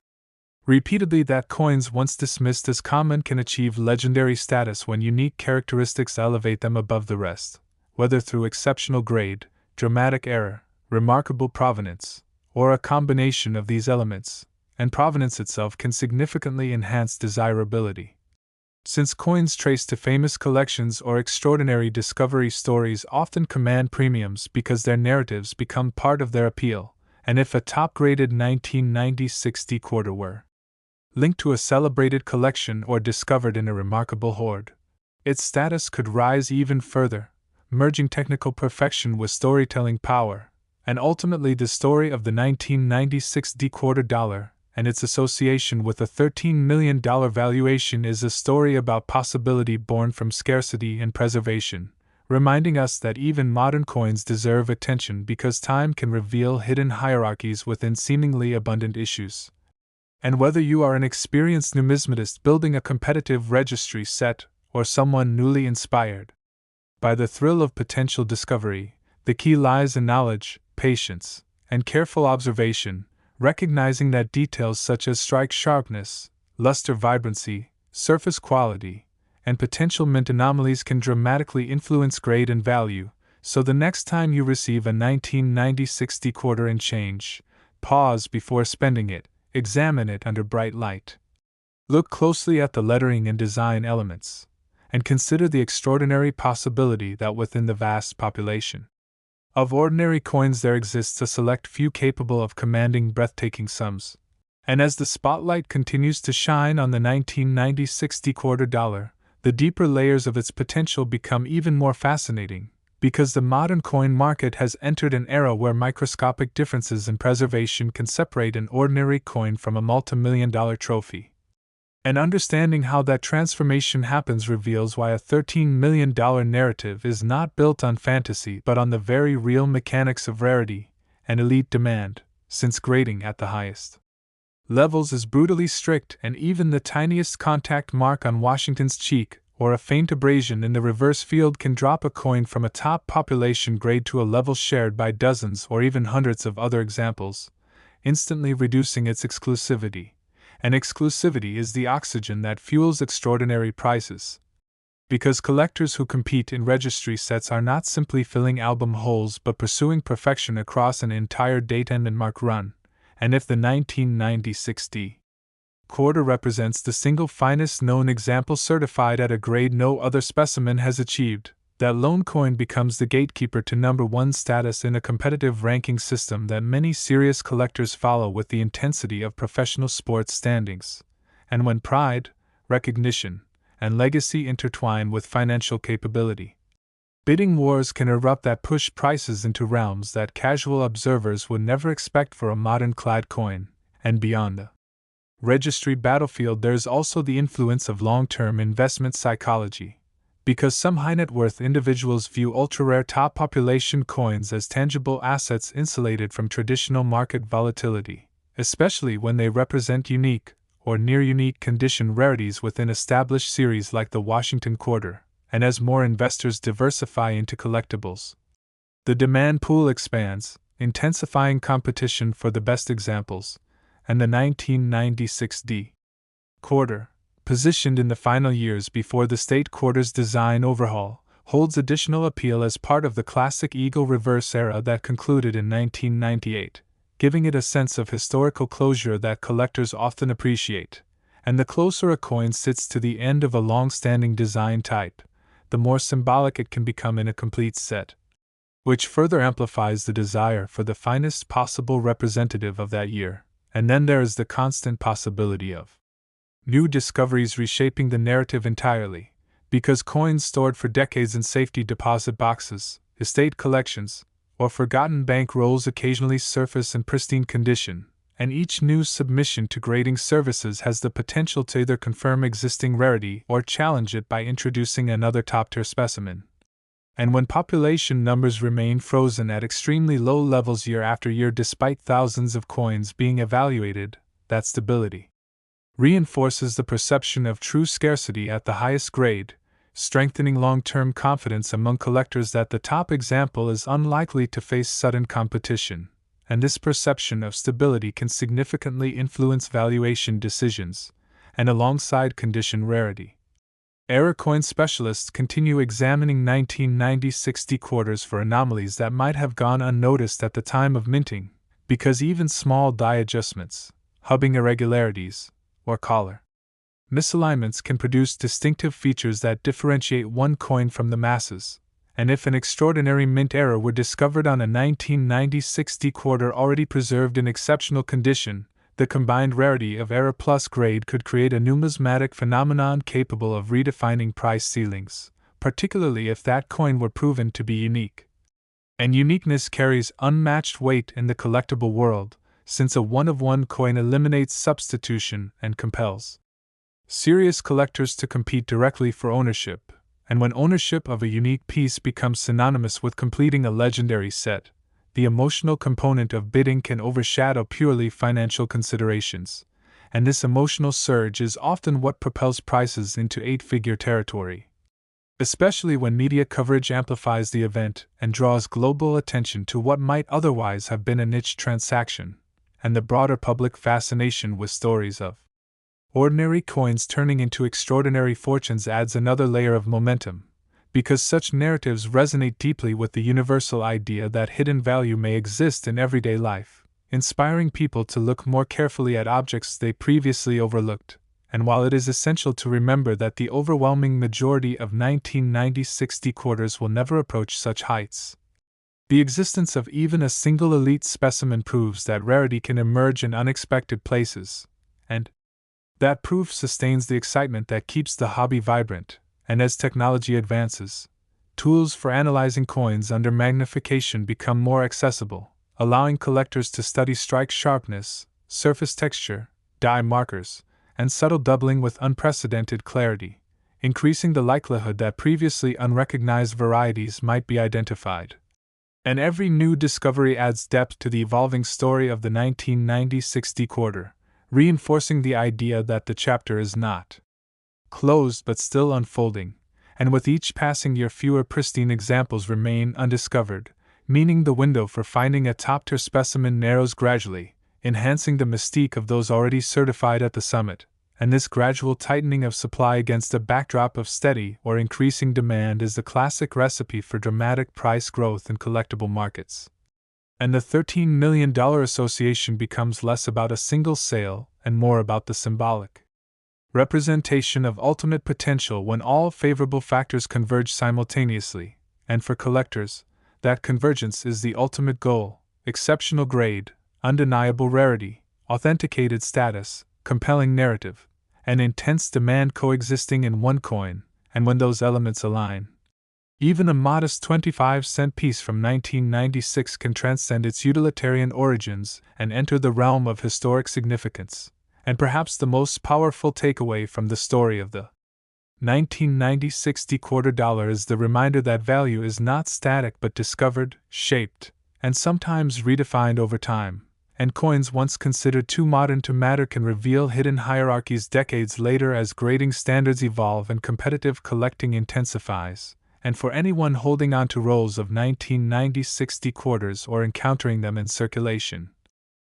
repeatedly that coins once dismissed as common can achieve legendary status when unique characteristics elevate them above the rest, whether through exceptional grade, dramatic error, remarkable provenance, or a combination of these elements, and provenance itself can significantly enhance desirability. Since coins traced to famous collections or extraordinary discovery stories often command premiums because their narratives become part of their appeal, and if a top-graded 1996 quarter were linked to a celebrated collection or discovered in a remarkable hoard, its status could rise even further, merging technical perfection with storytelling power, and ultimately the story of the 1996 quarter dollar and its association with a $13 million valuation is a story about possibility born from scarcity and preservation, reminding us that even modern coins deserve attention because time can reveal hidden hierarchies within seemingly abundant issues. And whether you are an experienced numismatist building a competitive registry set or someone newly inspired by the thrill of potential discovery, the key lies in knowledge, patience, and careful observation, recognizing that details such as strike sharpness, luster vibrancy, surface quality, and potential mint anomalies can dramatically influence grade and value, so the next time you receive a 1996 quarter and change, pause before spending it, examine it under bright light. Look closely at the lettering and design elements, and consider the extraordinary possibility that within the vast population of ordinary coins there exists a select few capable of commanding breathtaking sums. And as the spotlight continues to shine on the 1996 quarter dollar, the deeper layers of its potential become even more fascinating, because the modern coin market has entered an era where microscopic differences in preservation can separate an ordinary coin from a multi-million-dollar trophy. And understanding how that transformation happens reveals why a $13 million narrative is not built on fantasy but on the very real mechanics of rarity and elite demand, since grading at the highest levels is brutally strict, and even the tiniest contact mark on Washington's cheek or a faint abrasion in the reverse field can drop a coin from a top population grade to a level shared by dozens or even hundreds of other examples, instantly reducing its exclusivity. And exclusivity is the oxygen that fuels extraordinary prices. Because collectors who compete in registry sets are not simply filling album holes but pursuing perfection across an entire date and mark run, and if the 1996 quarter represents the single finest known example certified at a grade no other specimen has achieved, that lone coin becomes the gatekeeper to number one status in a competitive ranking system that many serious collectors follow with the intensity of professional sports standings. And when pride, recognition, and legacy intertwine with financial capability, bidding wars can erupt that push prices into realms that casual observers would never expect for a modern clad coin. And beyond the registry battlefield, there's also the influence of long-term investment psychology, because some high-net-worth individuals view ultra-rare top population coins as tangible assets insulated from traditional market volatility, especially when they represent unique or near-unique condition rarities within established series like the Washington Quarter. And as more investors diversify into collectibles, the demand pool expands, intensifying competition for the best examples, and the 1996 quarter, positioned in the final years before the state quarter's design overhaul, holds additional appeal as part of the classic Eagle reverse era that concluded in 1998, giving it a sense of historical closure that collectors often appreciate. And the closer a coin sits to the end of a long-standing design type, the more symbolic it can become in a complete set, which further amplifies the desire for the finest possible representative of that year. And then there is the constant possibility of new discoveries reshaping the narrative entirely, because coins stored for decades in safety deposit boxes, estate collections, or forgotten bank rolls occasionally surface in pristine condition, and each new submission to grading services has the potential to either confirm existing rarity or challenge it by introducing another top-tier specimen. And when population numbers remain frozen at extremely low levels year after year despite thousands of coins being evaluated, that stability reinforces the perception of true scarcity at the highest grade, strengthening long-term confidence among collectors that the top example is unlikely to face sudden competition, and this perception of stability can significantly influence valuation decisions, and alongside condition rarity. Era coin specialists continue examining 1990-60 quarters for anomalies that might have gone unnoticed at the time of minting, because even small die adjustments, hubbing irregularities, or collar misalignments can produce distinctive features that differentiate one coin from the masses, and if an extraordinary mint error were discovered on a 1990-60 quarter already preserved in exceptional condition, the combined rarity of error plus grade could create a numismatic phenomenon capable of redefining price ceilings, particularly if that coin were proven to be unique. And uniqueness carries unmatched weight in the collectible world, since a one-of-one coin eliminates substitution and compels serious collectors to compete directly for ownership, and when ownership of a unique piece becomes synonymous with completing a legendary set, the emotional component of bidding can overshadow purely financial considerations, and this emotional surge is often what propels prices into eight-figure territory. Especially when media coverage amplifies the event and draws global attention to what might otherwise have been a niche transaction, and the broader public fascination with stories of ordinary coins turning into extraordinary fortunes adds another layer of momentum, because such narratives resonate deeply with the universal idea that hidden value may exist in everyday life, inspiring people to look more carefully at objects they previously overlooked. And while it is essential to remember that the overwhelming majority of 1990-60 quarters will never approach such heights, the existence of even a single elite specimen proves that rarity can emerge in unexpected places, and that proof sustains the excitement that keeps the hobby vibrant. And as technology advances, tools for analyzing coins under magnification become more accessible, allowing collectors to study strike sharpness, surface texture, die markers, and subtle doubling with unprecedented clarity, increasing the likelihood that previously unrecognized varieties might be identified. And every new discovery adds depth to the evolving story of the 1990-60 quarter, reinforcing the idea that the chapter is not closed but still unfolding, and with each passing year fewer pristine examples remain undiscovered, meaning the window for finding a top-tier specimen narrows gradually, enhancing the mystique of those already certified at the summit, and this gradual tightening of supply against a backdrop of steady or increasing demand is the classic recipe for dramatic price growth in collectible markets. And the $13 million association becomes less about a single sale and more about the symbolic representation of ultimate potential when all favorable factors converge simultaneously, and for collectors, that convergence is the ultimate goal: exceptional grade, undeniable rarity, authenticated status, compelling narrative, and intense demand coexisting in one coin, and when those elements align, even a modest 25-cent piece from 1996 can transcend its utilitarian origins and enter the realm of historic significance. And perhaps the most powerful takeaway from the story of the 1990-60 quarter dollar is the reminder that value is not static but discovered, shaped, and sometimes redefined over time, and coins once considered too modern to matter can reveal hidden hierarchies decades later as grading standards evolve and competitive collecting intensifies. And for anyone holding on to rolls of 1990-60 quarters or encountering them in circulation,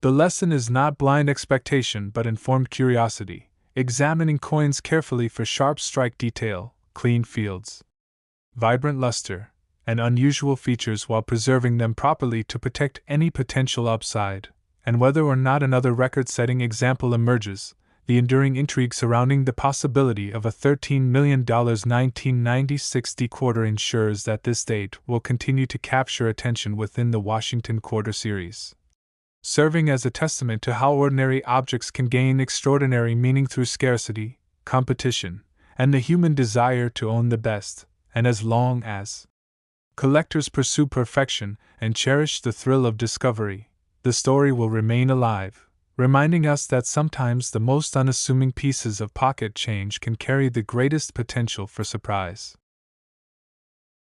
the lesson is not blind expectation but informed curiosity, examining coins carefully for sharp strike detail, clean fields, vibrant luster, and unusual features while preserving them properly to protect any potential upside. And whether or not another record-setting example emerges, the enduring intrigue surrounding the possibility of a $13 million 1990-60 quarter ensures that this date will continue to capture attention within the Washington Quarter series, serving as a testament to how ordinary objects can gain extraordinary meaning through scarcity, competition, and the human desire to own the best. And as long as collectors pursue perfection and cherish the thrill of discovery, the story will remain alive, reminding us that sometimes the most unassuming pieces of pocket change can carry the greatest potential for surprise.